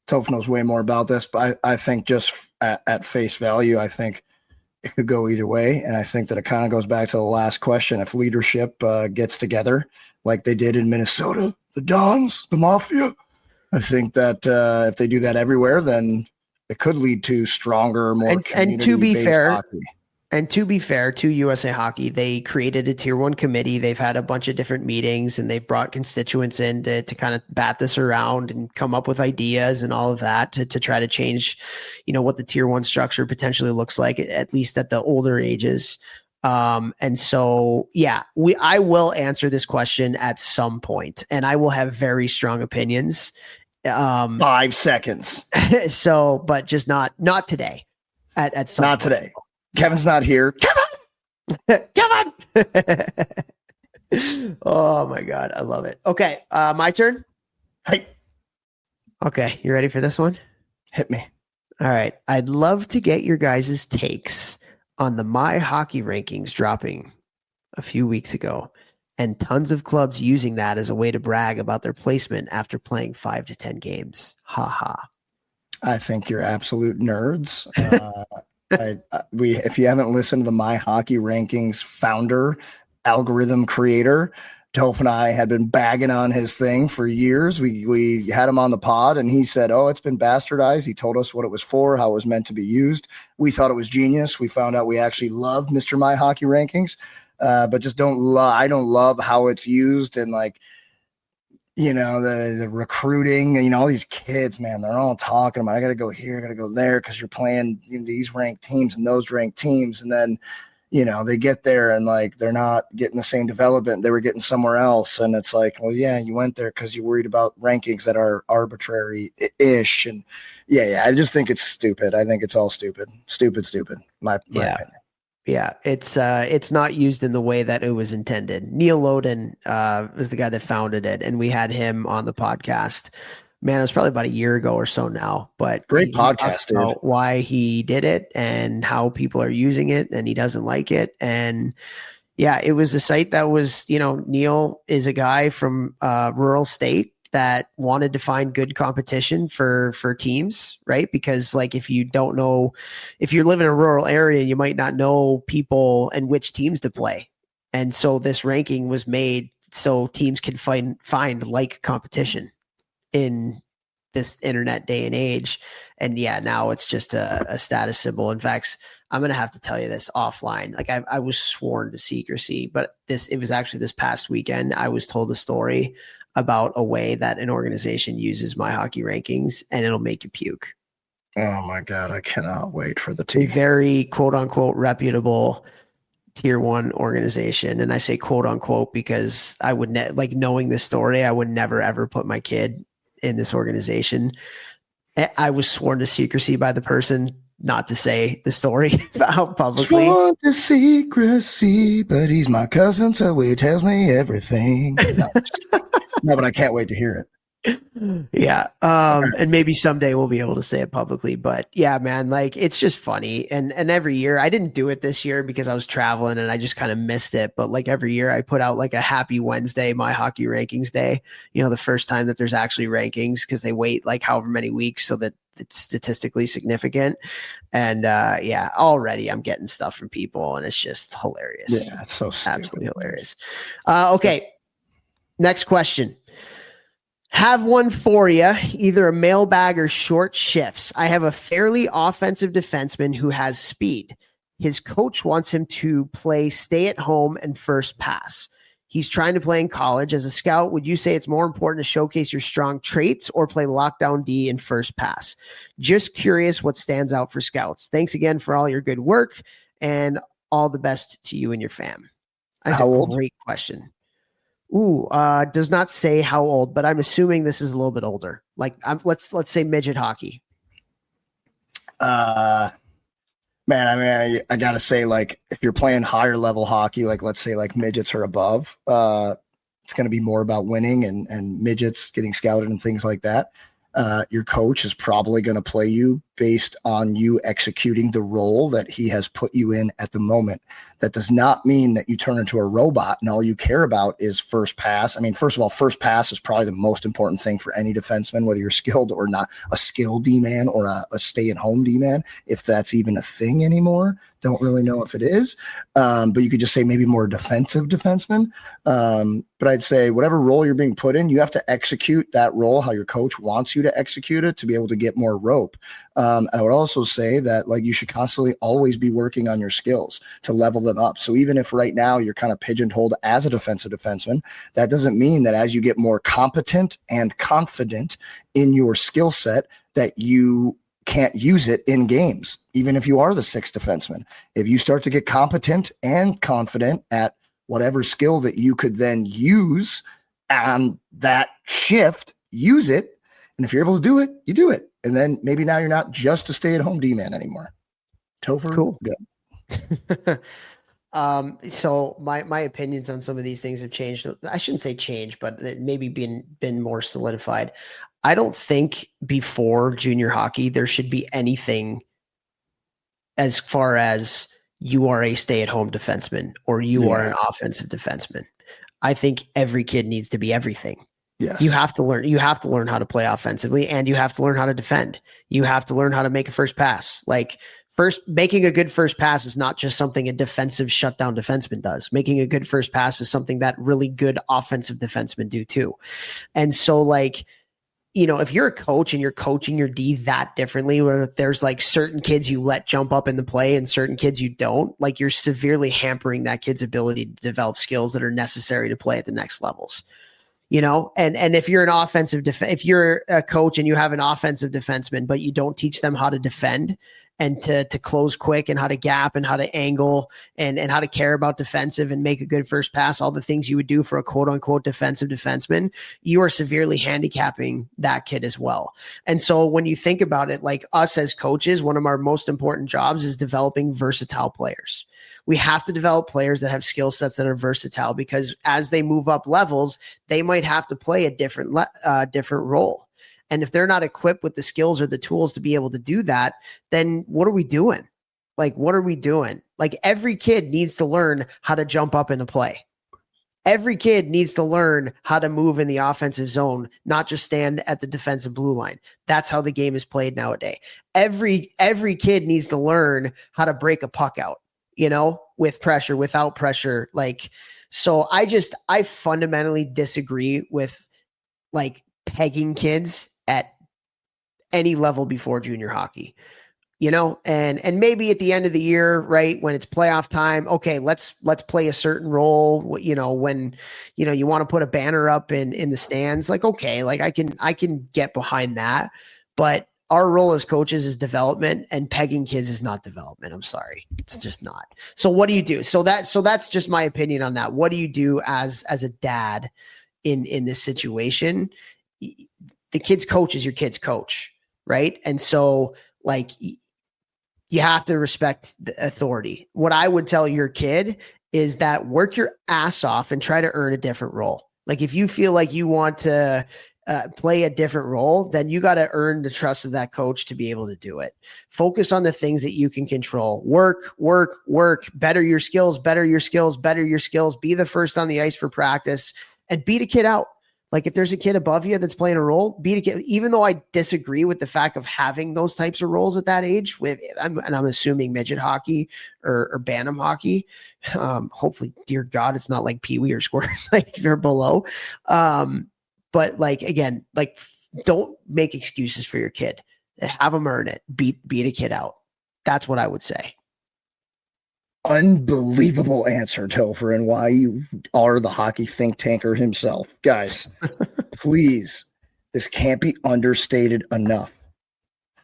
Toph knows way more about this, but I think just at face value, I think it could go either way. And I think that it kind of goes back to the last question. If leadership gets together like they did in Minnesota, the Dons, the Mafia, I think that if they do that everywhere, then it could lead to stronger, more and to be fair, hockey. And to be fair to USA Hockey, they created a tier 1 committee. They've had a bunch of different meetings and they've brought constituents in to kind of bat this around and come up with ideas and all of that to try to change, what the tier 1 structure potentially looks like, at least at the older ages. And so, I will answer this question at some point and I will have very strong opinions. 5 seconds. So, but just not today at some Not point. today. Kevin's not here. Kevin! Oh my God. I love it. Okay. My turn. Hey, Okay. You ready for this one? hit me. All right. I'd love to get your guys' takes on the My Hockey rankings dropping a few weeks ago and tons of clubs using that as a way to brag about their placement after playing 5 to 10 games. Ha ha. I think you're absolute nerds. If you haven't listened to the My Hockey Rankings founder, algorithm creator, Toph and I had been bagging on his thing for years. We had him on the pod and he said, "Oh, it's been bastardized." He told us what it was for, how it was meant to be used. We thought it was genius. We found out we actually love Mr. My Hockey Rankings, but just I don't love how it's used and the recruiting, all these kids, man, they're all talking about, I got to go here, I got to go there because you're playing these ranked teams and those ranked teams. And then, they get there and they're not getting the same development they were getting somewhere else. And it's like, well, yeah, you went there because you're worried about rankings that are arbitrary-ish. And I just think it's stupid. I think it's all stupid. Stupid. My opinion. Yeah, it's not used in the way that it was intended. Neil Loden was the guy that founded it, and we had him on the podcast. Man, it was probably about a year ago or so now. But Great he podcast, talks dude. about why he did it and how people are using it, and he doesn't like it. And it was a site that was, Neil is a guy from a rural state that wanted to find good competition for teams, right? Because if you don't know, if you live in a rural area, you might not know people and which teams to play. And so this ranking was made so teams can find like competition in this internet day and age. And now it's just a status symbol. In fact, I'm going to have to tell you this offline. I was sworn to secrecy, but it was actually this past weekend. I was told a story about a way that an organization uses My Hockey Rankings and it'll make you puke. Oh my God. I cannot wait for the A team. very quote unquote reputable tier 1 organization. And I say quote unquote because I would knowing this story, I would never ever put my kid in this organization. I was sworn to secrecy by the person not to say the story out publicly. Sworn to secrecy, but he's my cousin, so he tells me everything. No, but I can't wait to hear it. Yeah. And maybe someday we'll be able to say it publicly, but yeah, man, it's just funny. And every year I didn't do it this year because I was traveling and I just kind of missed it. But every year I put out a happy Wednesday, My Hockey Rankings Day, the first time that there's actually rankings because they wait however many weeks so that it's statistically significant. And already I'm getting stuff from people and it's just hilarious. Yeah. It's so stupid. Absolutely hilarious. Okay. Next question. Have one for you, either a mailbag or short shifts. I have a fairly offensive defenseman who has speed. His coach wants him to play stay at home and first pass. He's trying to play in college. As a scout, would you say it's more important to showcase your strong traits or play lockdown D and first pass? Just curious what stands out for scouts. Thanks again for all your good work and all the best to you and your fam. That's a great question. Does not say how old, but I'm assuming this is a little bit older. Let's say midget hockey. Man, I gotta say, if you're playing higher level hockey, let's say midgets or above, it's gonna be more about winning and midgets getting scouted and things like that. Your coach is probably going to play you based on you executing the role that he has put you in at the moment. That does not mean that you turn into a robot and all you care about is first pass. I mean, first of all, first pass is probably the most important thing for any defenseman, whether you're skilled or not, a skilled D-man or a stay-at-home D-man, if that's even a thing anymore. Don't really know if it is, but you could just say maybe more defensive defenseman. But I'd say whatever role you're being put in, you have to execute that role how your coach wants you to execute it to be able to get more rope. I would also say that like you should constantly always be working on your skills to level them up. So even if right now you're kind of pigeonholed as a defensive defenseman, that doesn't mean that as you get more competent and confident in your skill set that you can't use it in games, even if you are the sixth defenseman. If you start to get competent and confident at whatever skill that you could then use on that shift, use it. And if you're able to do it, you do it. And then maybe now you're not just a stay-at-home D-man anymore. Topher, Cool. good. So my opinions on some of these things have changed. I shouldn't say changed, but it maybe been more solidified. I don't think before junior hockey there should be anything as far as you are a stay-at-home defenseman or you are an offensive defenseman. I think every kid needs to be everything. Yes. You have to learn how to play offensively, and you have to learn how to defend. You have to learn how to make a first pass. Like making a good first pass is not just something a defensive shutdown defenseman does. Making a good first pass is something that really good offensive defensemen do too. And so like, you know, if you're a coach and you're coaching your D that differently, where there's like certain kids you let jump up in the play and certain kids you don't, like you're severely hampering that kid's ability to develop skills that are necessary to play at the next levels. You know, and if you're an offensive if you're a coach and you have an offensive defenseman, but you don't teach them how to defend and to close quick and how to gap and how to angle and how to care about defensive and make a good first pass, all the things you would do for a quote unquote defensive defenseman, you are severely handicapping that kid as well. And so when you think about it, like us as coaches, one of our most important jobs is developing versatile players. We have to develop players that have skill sets that are versatile, because as they move up levels, they might have to play a different role. And if they're not equipped with the skills or the tools to be able to do that, then what are we doing? Like, what are we doing? Like every kid needs to learn how to jump up into play. Every kid needs to learn how to move in the offensive zone, not just stand at the defensive blue line. That's how the game is played nowadays. Every kid needs to learn how to break a puck out, you know, with pressure, without pressure. Like, so I fundamentally disagree with like pegging kids at any level before junior hockey, you know, and maybe at the end of the year, right, when it's playoff time, okay, let's play a certain role, you know, when, you know, you want to put a banner up in the stands, like, okay, like I can get behind that, but our role as coaches is development, and pegging kids is not development. I'm sorry. It's just not. So what do you do? So that's just my opinion on that. What do you do as a dad in this situation? The kid's coach is your kid's coach, right? And so like you have to respect the authority. What I would tell your kid is that work your ass off and try to earn a different role. Like if you feel like you want to play a different role, then you got to earn the trust of that coach to be able to do it. Focus on the things that you can control. Work, better your skills, better your skills. Be the first on the ice for practice and beat a kid out. Like if there's a kid above you that's playing a role, beat a kid. Even though I disagree with the fact of having those types of roles at that age, and I'm assuming midget hockey or bantam hockey. Hopefully, dear God, it's not like Pee Wee or Squirt, like they're below. But like again, like don't make excuses for your kid. Have them earn it. Beat a kid out. That's what I would say. Unbelievable answer, Topher, and why you are the hockey think tanker himself. Guys, please, this can't be understated enough.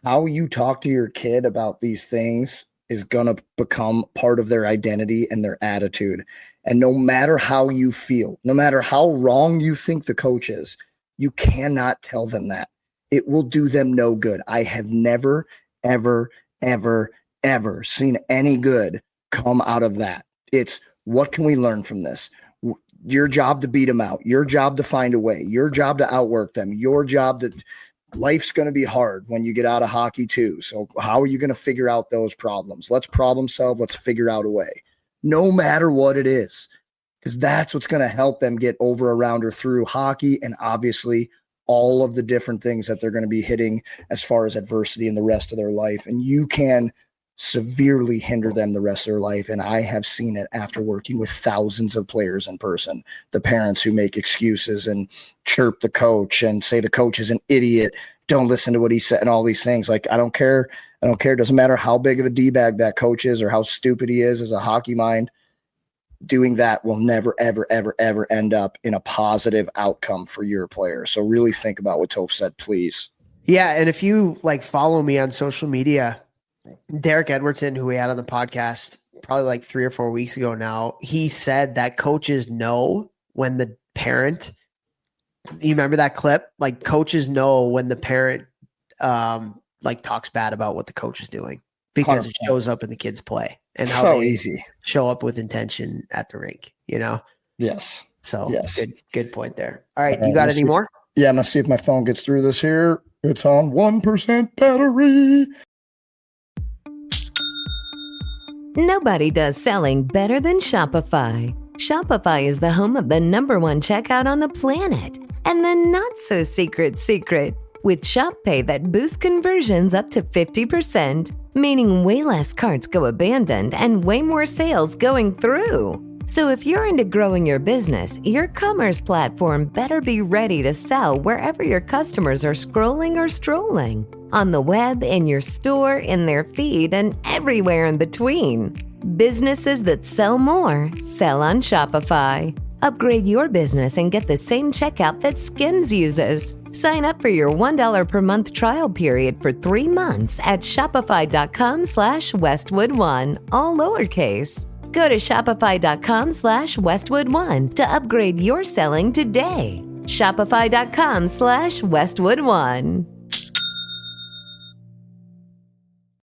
How you talk to your kid about these things is going to become part of their identity and their attitude. And no matter how you feel, no matter how wrong you think the coach is, you cannot tell them that. It will do them no good. I have never, ever, ever, ever seen any good come out of that. It's what can we learn from this? Your job to beat them out, your job to find a way, your job to outwork them, your job to life's going to be hard when you get out of hockey too. So how are you going to figure out those problems? Let's problem solve. Let's figure out a way, no matter what it is, because that's what's going to help them get over, around, or through hockey. And obviously all of the different things that they're going to be hitting as far as adversity in the rest of their life. And you can severely hinder them the rest of their life. And I have seen it after working with thousands of players in person. The parents who make excuses and chirp the coach and say the coach is an idiot, don't listen to what he said, and all these things. Like, I don't care. It doesn't matter how big of a D-bag that coach is or how stupid he is as a hockey mind. Doing that will never, ever, ever, ever end up in a positive outcome for your player. So really think about what Toph said, please. Yeah. And if you like follow me on social media, Derek Edwardson, who we had on the podcast probably like 3 or 4 weeks ago now, he said that coaches know when the parent, you remember that clip? Like, coaches know when the parent like talks bad about what the coach is doing, because 100%. it shows up in the kids' play and how So they easy. show up with intention at the rink, you know? Yes. So Yes. good point there. All right. All right, You got let's any see. more? Yeah, I'm going to see if my phone gets through this here. It's on 1% battery. Nobody does selling better than Shopify. Shopify is the home of the #1 checkout on the planet. And the not-so-secret, with Shop Pay that boosts conversions up to 50%, meaning way less carts go abandoned and way more sales going through. So if you're into growing your business, your commerce platform better be ready to sell wherever your customers are scrolling or strolling. On the web, in your store, in their feed, and everywhere in between. Businesses that sell more, sell on Shopify. Upgrade your business and get the same checkout that Skims uses. Sign up for your $1 per month trial period for 3 months at shopify.com/Westwood1, all lowercase. Go to shopify.com/Westwood1 to upgrade your selling today. Shopify.com/Westwood1.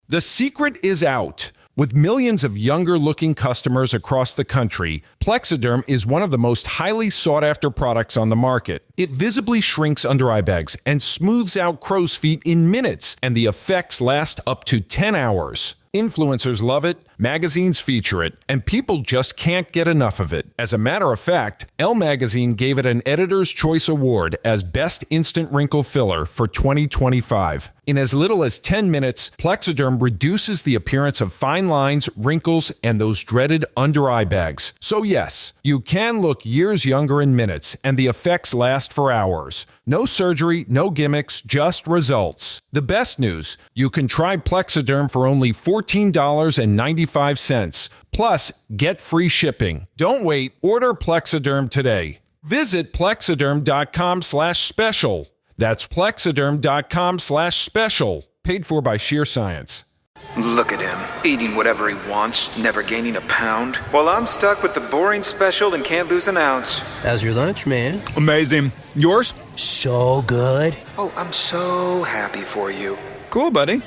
The secret is out. With millions of younger-looking customers across the country, Plexiderm is one of the most highly sought-after products on the market. It visibly shrinks under eye bags and smooths out crow's feet in minutes, and the effects last up to 10 hours. Influencers love it, magazines feature it, and people just can't get enough of it. As a matter of fact, Elle Magazine gave it an Editor's Choice Award as Best Instant Wrinkle Filler for 2025. In as little as 10 minutes, Plexiderm reduces the appearance of fine lines, wrinkles, and those dreaded under-eye bags. So yes, you can look years younger in minutes, and the effects last for hours. No surgery, no gimmicks, just results. The best news, you can try Plexiderm for only $14.95. Plus, get free shipping. Don't wait. Order Plexiderm today. Visit plexiderm.com/special. That's plexiderm.com/special. Paid for by Sheer Science. Look at him, eating whatever he wants, never gaining a pound. While I'm stuck with the boring special and can't lose an ounce. How's your lunch, man? Amazing. Yours? So good. Oh, I'm so happy for you. Cool, buddy.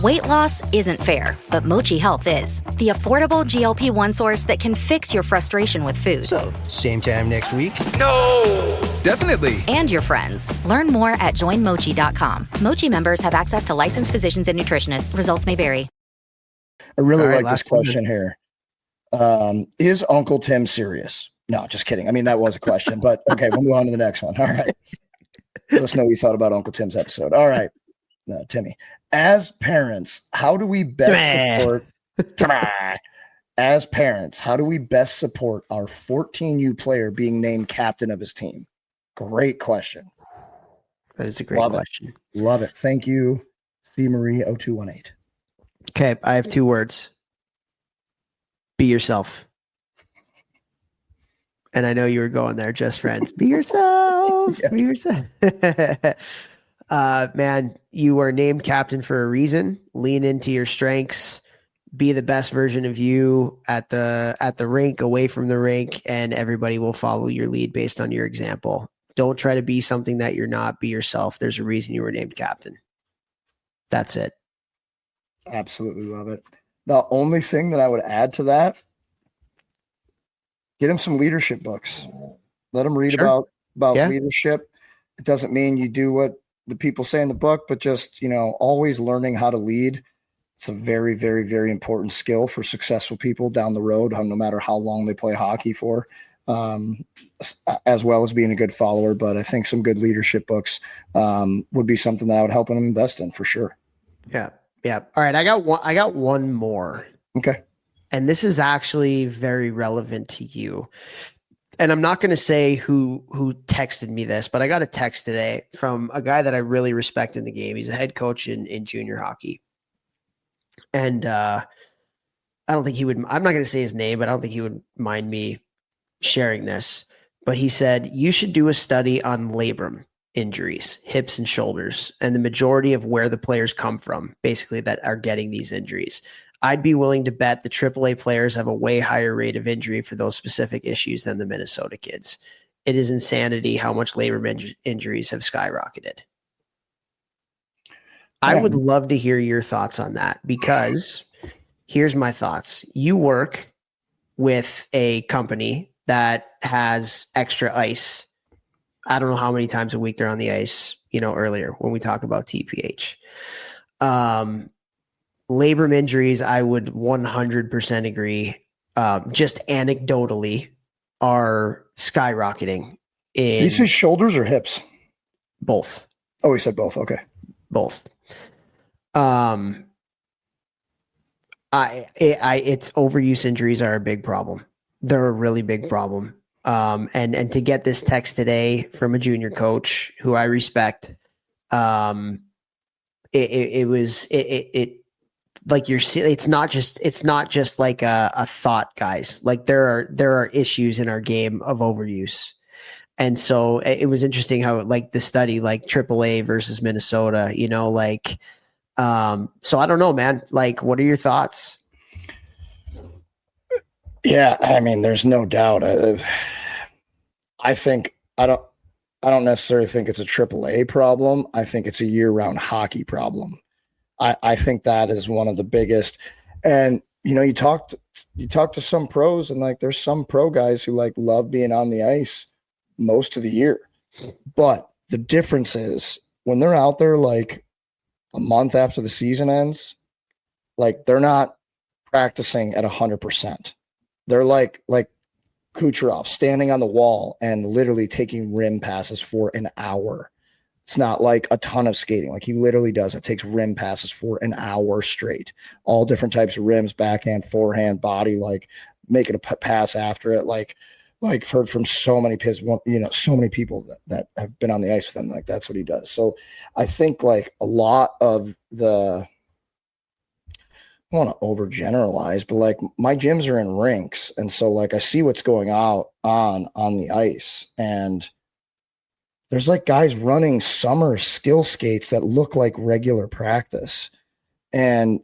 Weight loss isn't fair, but Mochi Health is. The affordable GLP-1 source that can fix your frustration with food. So, same time next week? No! Definitely. And your friends. Learn more at joinmochi.com. Mochi members have access to licensed physicians and nutritionists. Results may vary. I really All right, like this last question here. Is Uncle Tim serious? No, just kidding. I mean, that was a question, but okay, we'll move on to the next one. All right. Let us know what you thought about Uncle Tim's episode. All right. No, Timmy. As parents, how do we best support as parents, how do we best support our 14U player being named captain of his team? Great question. That is a great question. Love it. Thank you, C. Marie 0218. Okay. I have 2 words. Be yourself. And I know you were going there, just friends. Be yourself. Yeah. Be yourself. Man, you are named captain for a reason. Lean into your strengths. Be the best version of you at the rink, away from the rink, and everybody will follow your lead based on your example. Don't try to be something that you're not. Be yourself. There's a reason you were named captain. That's it. Absolutely love it. The only thing that I would add to that, get him some leadership books. Let him read about leadership. It doesn't mean you do what the people say in the book, but just, always learning how to lead. It's a very, very, very important skill for successful people down the road, no matter how long they play hockey for, as well as being a good follower. But I think some good leadership books would be something that I would help them invest in for sure. Yeah. Yeah. All right. I got one more. Okay. And this is actually very relevant to you. And I'm not going to say who texted me this, but I got a text today from a guy that I really respect in the game. He's a head coach in junior hockey. And I don't think he would, I'm not going to say his name, but I don't think he would mind me sharing this. But he said, you should do a study on labrum injuries, hips and shoulders, and the majority of where the players come from, basically, that are getting these injuries. I'd be willing to bet the AAA players have a way higher rate of injury for those specific issues than the Minnesota kids. It is insanity how much labrum injuries have skyrocketed. I would love to hear your thoughts on that, because here's my thoughts. You work with a company that has extra ice. I don't know how many times a week they're on the ice, earlier when we talk about TPH. Labrum injuries, I would 100% agree, just anecdotally, are skyrocketing. Did he say shoulders or hips? Both. Oh, he said both. Okay. Both. It's overuse injuries are a big problem. They're a really big problem. And to get this text today from a junior coach who I respect, it was like it's not just like a thought, guys. Like there are issues in our game of overuse. And so it was interesting how, like, the study, like AAA versus Minnesota, so I don't know, man. Like, what are your thoughts? Yeah, I mean, there's no doubt. I think I don't necessarily think it's a AAA problem. I think it's a year-round hockey problem. I think that is one of the biggest. And you talk to some pros, and like there's some pro guys who like love being on the ice most of the year. But the difference is when they're out there like a month after the season ends, like they're not practicing at 100%. They're like Kucherov standing on the wall and literally taking rim passes for an hour. It's not like a ton of skating. Like he literally does. It takes rim passes for an hour straight. All different types of rims, backhand, forehand, body, like making a pass after it. Like I've heard from so many so many people that have been on the ice with him. Like that's what he does. So I think like a lot of I don't want to overgeneralize, but like my gyms are in rinks. And so like I see what's going on the ice, and there's like guys running summer skill skates that look like regular practice. And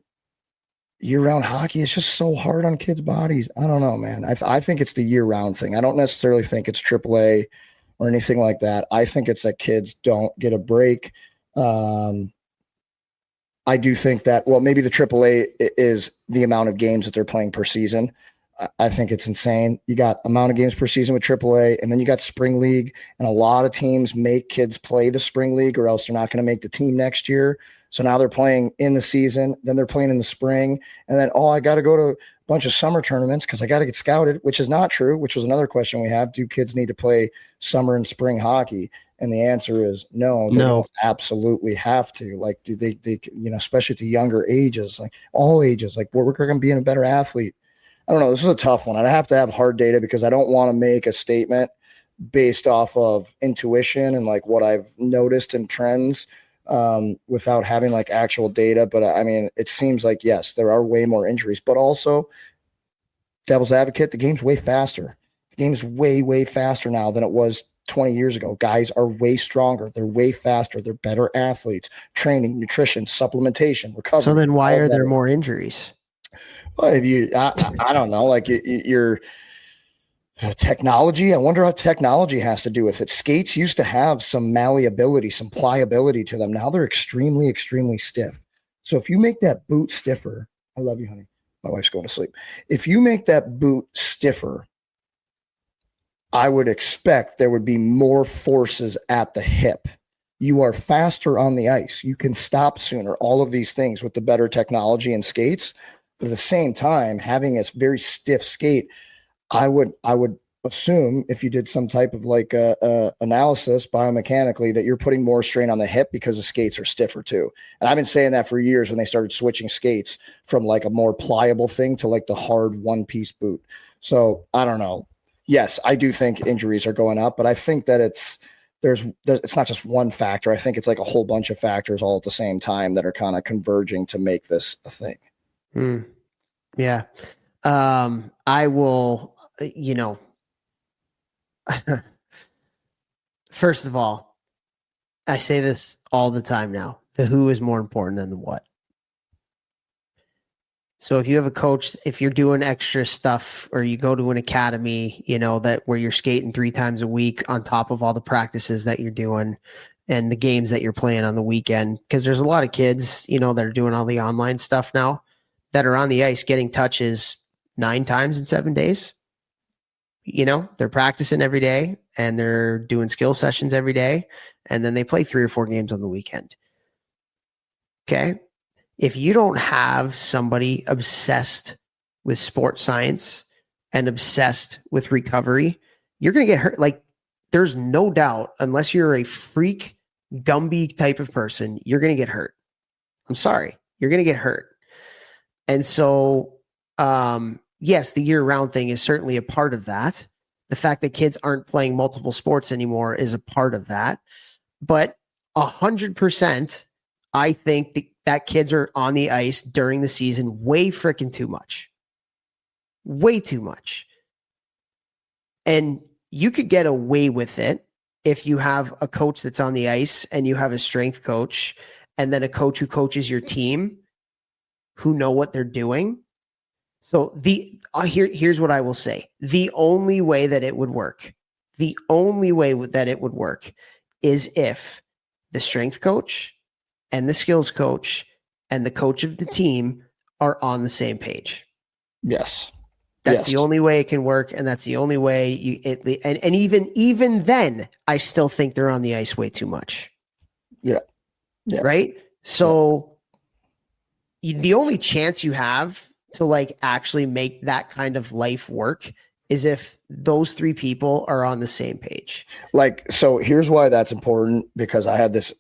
year-round hockey is just so hard on kids' bodies. I don't know, man. I think it's the year-round thing. I don't necessarily think it's AAA or anything like that. I think it's that kids don't get a break. I do think that, well, maybe the AAA is the amount of games that they're playing per season. I think it's insane. You got amount of games per season with AAA, and then you got spring league, and a lot of teams make kids play the spring league or else they're not going to make the team next year. So now they're playing in the season, then they're playing in the spring, and then, I got to go to a bunch of summer tournaments because I got to get scouted, which is not true, which was another question we have. Do kids need to play summer and spring hockey? And the answer is no, they don't absolutely have to. Like, do they especially at the younger ages, like all ages, like we're going to be a better athlete. I don't know. This is a tough one. I'd have to have hard data because I don't want to make a statement based off of intuition and like what I've noticed in trends without having like actual data. But I mean, it seems like, yes, there are way more injuries, but also devil's advocate, the game's way faster. The game's way, way faster now than it was 20 years ago. Guys are way stronger. They're way faster. They're better athletes. Training, nutrition, supplementation, recovery. So then why are there more injuries? Well, I don't know, like your technology. I wonder how technology has to do with it. Skates used to have some malleability, some pliability to them. Now they're extremely, extremely stiff. So if you make that boot stiffer, I love you, honey. My wife's going to sleep. If you make that boot stiffer, I would expect there would be more forces at the hip. You are faster on the ice. You can stop sooner. All of these things with the better technology and skates. But at the same time, having a very stiff skate, I would assume if you did some type of like analysis biomechanically that you're putting more strain on the hip because the skates are stiffer too. And I've been saying that for years when they started switching skates from like a more pliable thing to like the hard one-piece boot. So I don't know. Yes, I do think injuries are going up, but I think that it's not just one factor. I think it's like a whole bunch of factors all at the same time that are kind of converging to make this a thing. Yeah. I will, first of all, I say this all the time now. The who is more important than the what. So if you have a coach, if you're doing extra stuff or you go to an academy, that where you're skating 3 times a week on top of all the practices that you're doing and the games that you're playing on the weekend, because there's a lot of kids, that are doing all the online stuff now that are on the ice getting touches 9 times in 7 days. They're practicing every day and they're doing skill sessions every day. And then they play 3 or 4 games on the weekend. Okay. If you don't have somebody obsessed with sports science and obsessed with recovery, you're going to get hurt. Like, there's no doubt, unless you're a freak Gumby type of person, you're going to get hurt. I'm sorry. You're going to get hurt. And so, yes, the year-round thing is certainly a part of that. The fact that kids aren't playing multiple sports anymore is a part of that. But 100%, I think that kids are on the ice during the season way freaking too much. Way too much. And you could get away with it if you have a coach that's on the ice and you have a strength coach and then a coach who coaches your team who know what they're doing. So here's what I will say. The only way that it would work is if the strength coach and the skills coach and the coach of the team are on the same page. Yes. That's the only way it can work. And that's the only way even then, I still think they're on the ice way too much. Yeah. Right. So the only chance you have to like actually make that kind of life work is if those 3 people are on the same page. Like, so here's why that's important, because I had this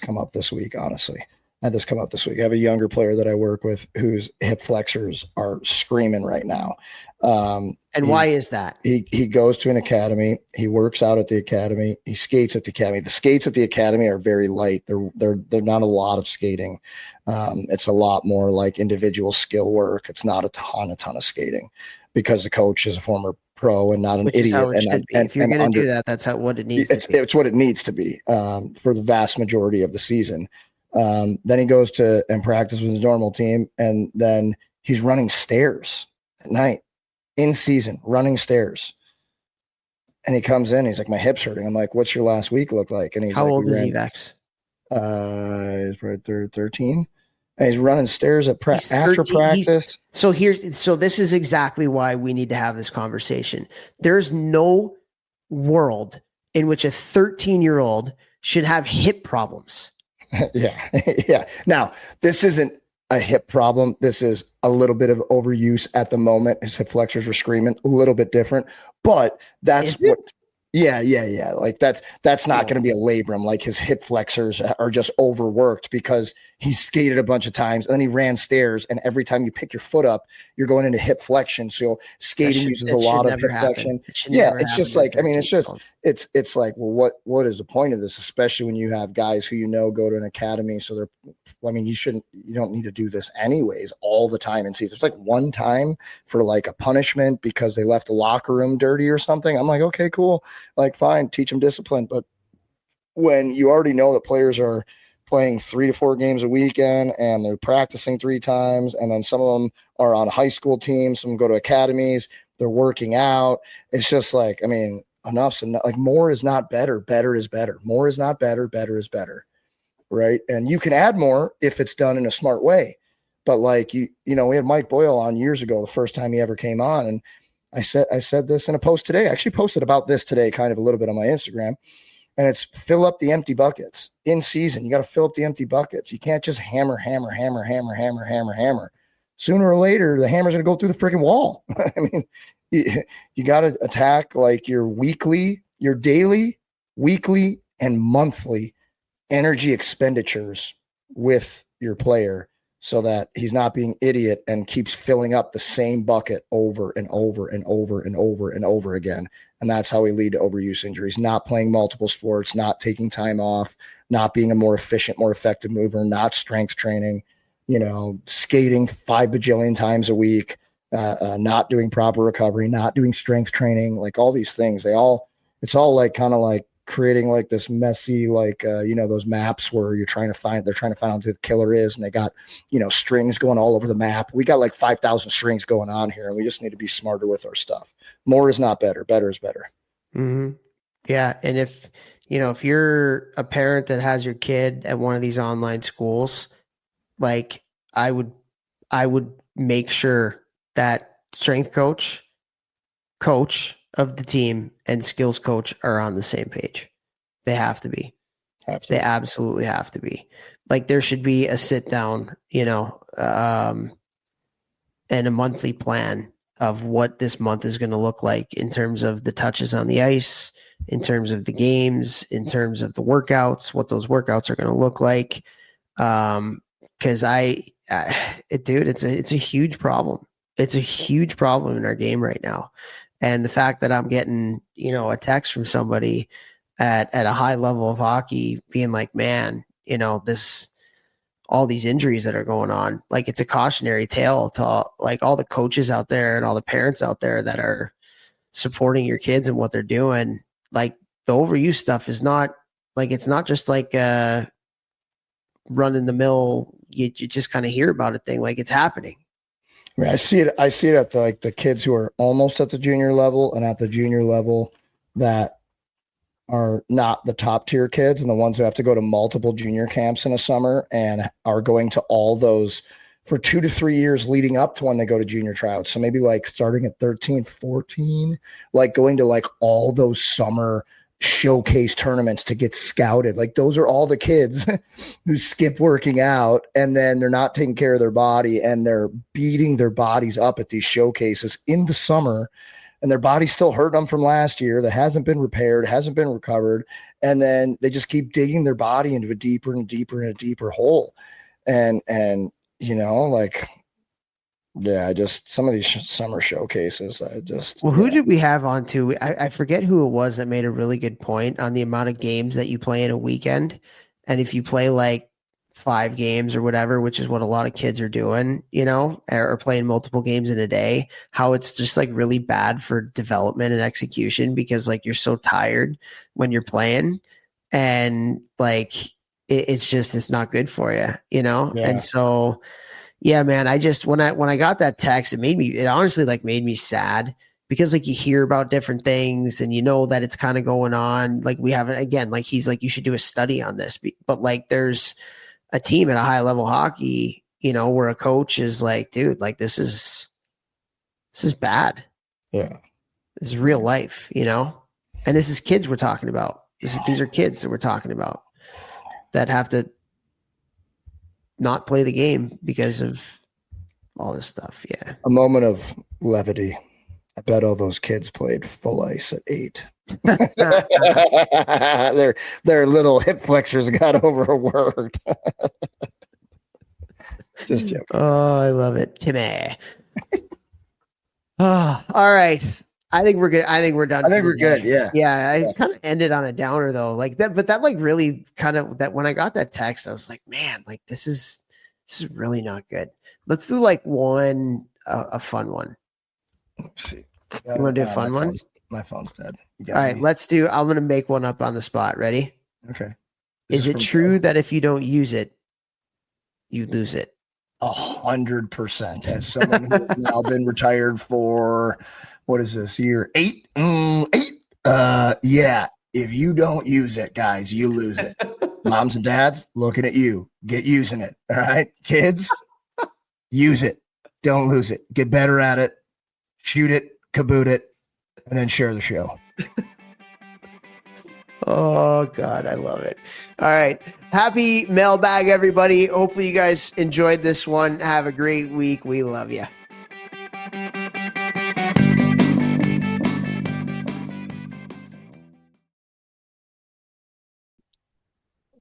come up this week. Honestly, I have a younger player that I work with whose hip flexors are screaming right now. And why is that? He goes to an academy. He works out at the academy. He skates at the academy. The skates at the academy are very light. They're not a lot of skating. It's a lot more like individual skill work. It's not a ton of skating, because the coach is a former pro and not an idiot. If you're going to do that, that's what it needs to be. It's what it needs to be for the vast majority of the season. Then he goes to and practice with his normal team, and then he's running stairs at night in season, running stairs. And he comes in, he's like, my hip's hurting. I'm like, what's your last week look like? And he's how like, old is he, Vex? He's probably 13. And he's running stairs after practice. So this is exactly why we need to have this conversation. There's no world in which a 13-year-old should have hip problems. Yeah. Now, this isn't a hip problem. This is a little bit of overuse at the moment. His hip flexors were screaming, a little bit different, but that's what. Yeah. Like that's not going to be a labrum. Like, his hip flexors are just overworked because he skated a bunch of times and then he ran stairs. And every time you pick your foot up, you're going into hip flexion. So skating uses a lot of hip flexion. Yeah. It's just like, I mean, it's like, well, what is the point of this? Especially when you have guys who, go to an academy. So you don't need to do this anyways all the time in season. It's like one time for like a punishment because they left the locker room dirty or something. I'm like, okay, cool. Like, fine, teach them discipline. But when you already know that players are playing 3 to 4 games a weekend and they're practicing 3 times, and then some of them are on high school teams, some go to academies, they're working out. It's just like, I mean, enough's enough. Like, more is not better. Better is better. More is not better. Better is better. Right. And you can add more if it's done in a smart way. But like, we had Mike Boyle on years ago, the first time he ever came on. And I said this in a post today. I actually posted about this today, kind of a little bit on my Instagram, and it's fill up the empty buckets in season. You got to fill up the empty buckets. You can't just hammer. Sooner or later, the hammer's going to go through the freaking wall. I mean, you got to attack like your daily, weekly, and monthly energy expenditures with your player so that he's not being idiot and keeps filling up the same bucket over and over and over and over and over again. And that's how we lead to overuse injuries, not playing multiple sports, not taking time off, not being a more efficient, more effective mover, not strength training, skating 5 bajillion times a week, not doing proper recovery, not doing strength training, like all these things, it's all like kind of like creating like this messy, like, those maps where they're trying to find out who the killer is. And they got, strings going all over the map. We got like 5,000 strings going on here, and we just need to be smarter with our stuff. More is not better. Better is better. Mm-hmm. Yeah. And if you're a parent that has your kid at one of these online schools, like I would make sure that strength coach of the team and skills coach are on the same page. They have to be. They absolutely have to be. Like there should be a sit down, and a monthly plan of what this month is going to look like in terms of the touches on the ice, in terms of the games, in terms of the workouts, what those workouts are going to look like. Because it's a huge problem. It's a huge problem in our game right now. And the fact that I'm getting, a text from somebody at a high level of hockey being like, man, all these injuries that are going on, like it's a cautionary tale to like all the coaches out there and all the parents out there that are supporting your kids and what they're doing. Like the overuse stuff is not like, it's not just like run in the mill. You just kind of hear about it thing. Like it's happening. I mean, I see it at the kids who are almost at the junior level and at the junior level that are not the top tier kids, and the ones who have to go to multiple junior camps in a summer and are going to all those for 2 to 3 years leading up to when they go to junior tryouts. So maybe like starting at 13, 14, like going to like all those summer showcase tournaments to get scouted. Like those are all the kids who skip working out, and then they're not taking care of their body, and they're beating their bodies up at these showcases in the summer, and their body's still hurting them from last year that hasn't been repaired, hasn't been recovered. And then they just keep digging their body into a deeper and deeper and a deeper hole. And just some of these summer showcases, who did we have on too? I forget who it was that made a really good point on the amount of games that you play in a weekend. And if you play like 5 games or whatever, which is what a lot of kids are doing, or playing multiple games in a day, how it's just like really bad for development and execution because like you're so tired when you're playing, and like it's not good for you, Yeah. And so, yeah, man, when I got that text, it honestly like made me sad because like you hear about different things and that it's kind of going on. Like we haven't, again, like he's like, you should do a study on this, but like there's a team at a high level hockey, where a coach is like, dude, like this is bad. Yeah. This is real life, and this is kids we're talking about. These are kids that we're talking about that have to not play the game because of all this stuff. Yeah. A moment of levity. I bet all those kids played full ice at 8. their little hip flexors got overworked. Just joking. Oh, I love it. Timmy. Oh, all right. I think we're good. I think we're done. I think we're good. Yeah. Yeah. I kind of ended on a downer though. Like that, but that like really kind of that when I got that text, I was like, man, like this is really not good. Let's do like a fun one. Let's see. You want to do a fun one? My phone's dead. All right, I'm going to make one up on the spot. Ready? Okay. Is it true that if you don't use it, you lose it? 100%. As someone who has now been retired for, what is this, year 8? 8? Yeah. If you don't use it, guys, you lose it. Moms and dads, looking at you. Get using it. All right? Kids, use it. Don't lose it. Get better at it. Shoot it, kaboot it, and then share the show. Oh, God, I love it. All right. Happy mailbag, everybody. Hopefully you guys enjoyed this one. Have a great week. We love you.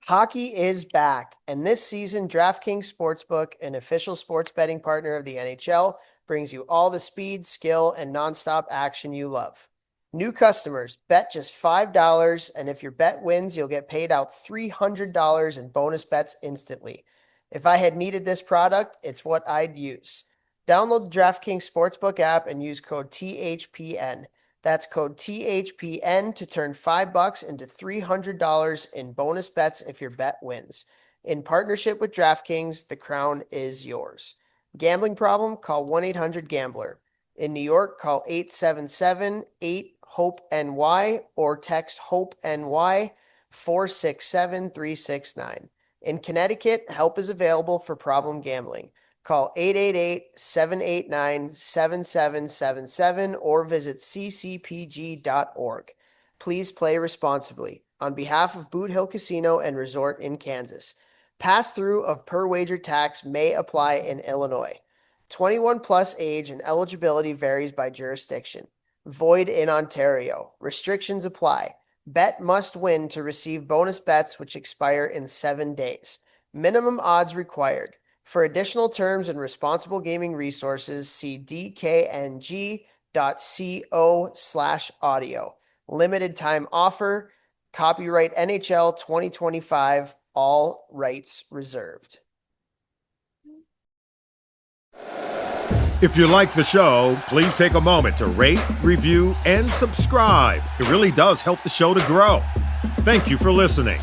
Hockey is back, and this season, DraftKings Sportsbook, an official sports betting partner of the NHL, brings you all the speed, skill, and nonstop action you love. New customers, bet just $5, and if your bet wins, you'll get paid out $300 in bonus bets instantly. If I had needed this product, it's what I'd use. Download the DraftKings Sportsbook app and use code THPN. That's code THPN to turn $5 into $300 in bonus bets if your bet wins. In partnership with DraftKings, the crown is yours. Gambling problem? Call 1-800-GAMBLER. In New York, call 877-8-HOPE-NY or text HOPE-NY 467-369. In Connecticut, help is available for problem gambling. Call 888-789-7777 or visit ccpg.org. Please play responsibly. On behalf of Boot Hill Casino and Resort in Kansas, pass-through of per-wager tax may apply in Illinois. 21 plus age and eligibility varies by jurisdiction. Void in Ontario. Restrictions apply. Bet must win to receive bonus bets which expire in 7 days. Minimum odds required. For additional terms and responsible gaming resources, see dkng.co/audio. Limited time offer. Copyright NHL 2025. All rights reserved. If you like the show, please take a moment to rate, review, and subscribe. It really does help the show to grow. Thank you for listening.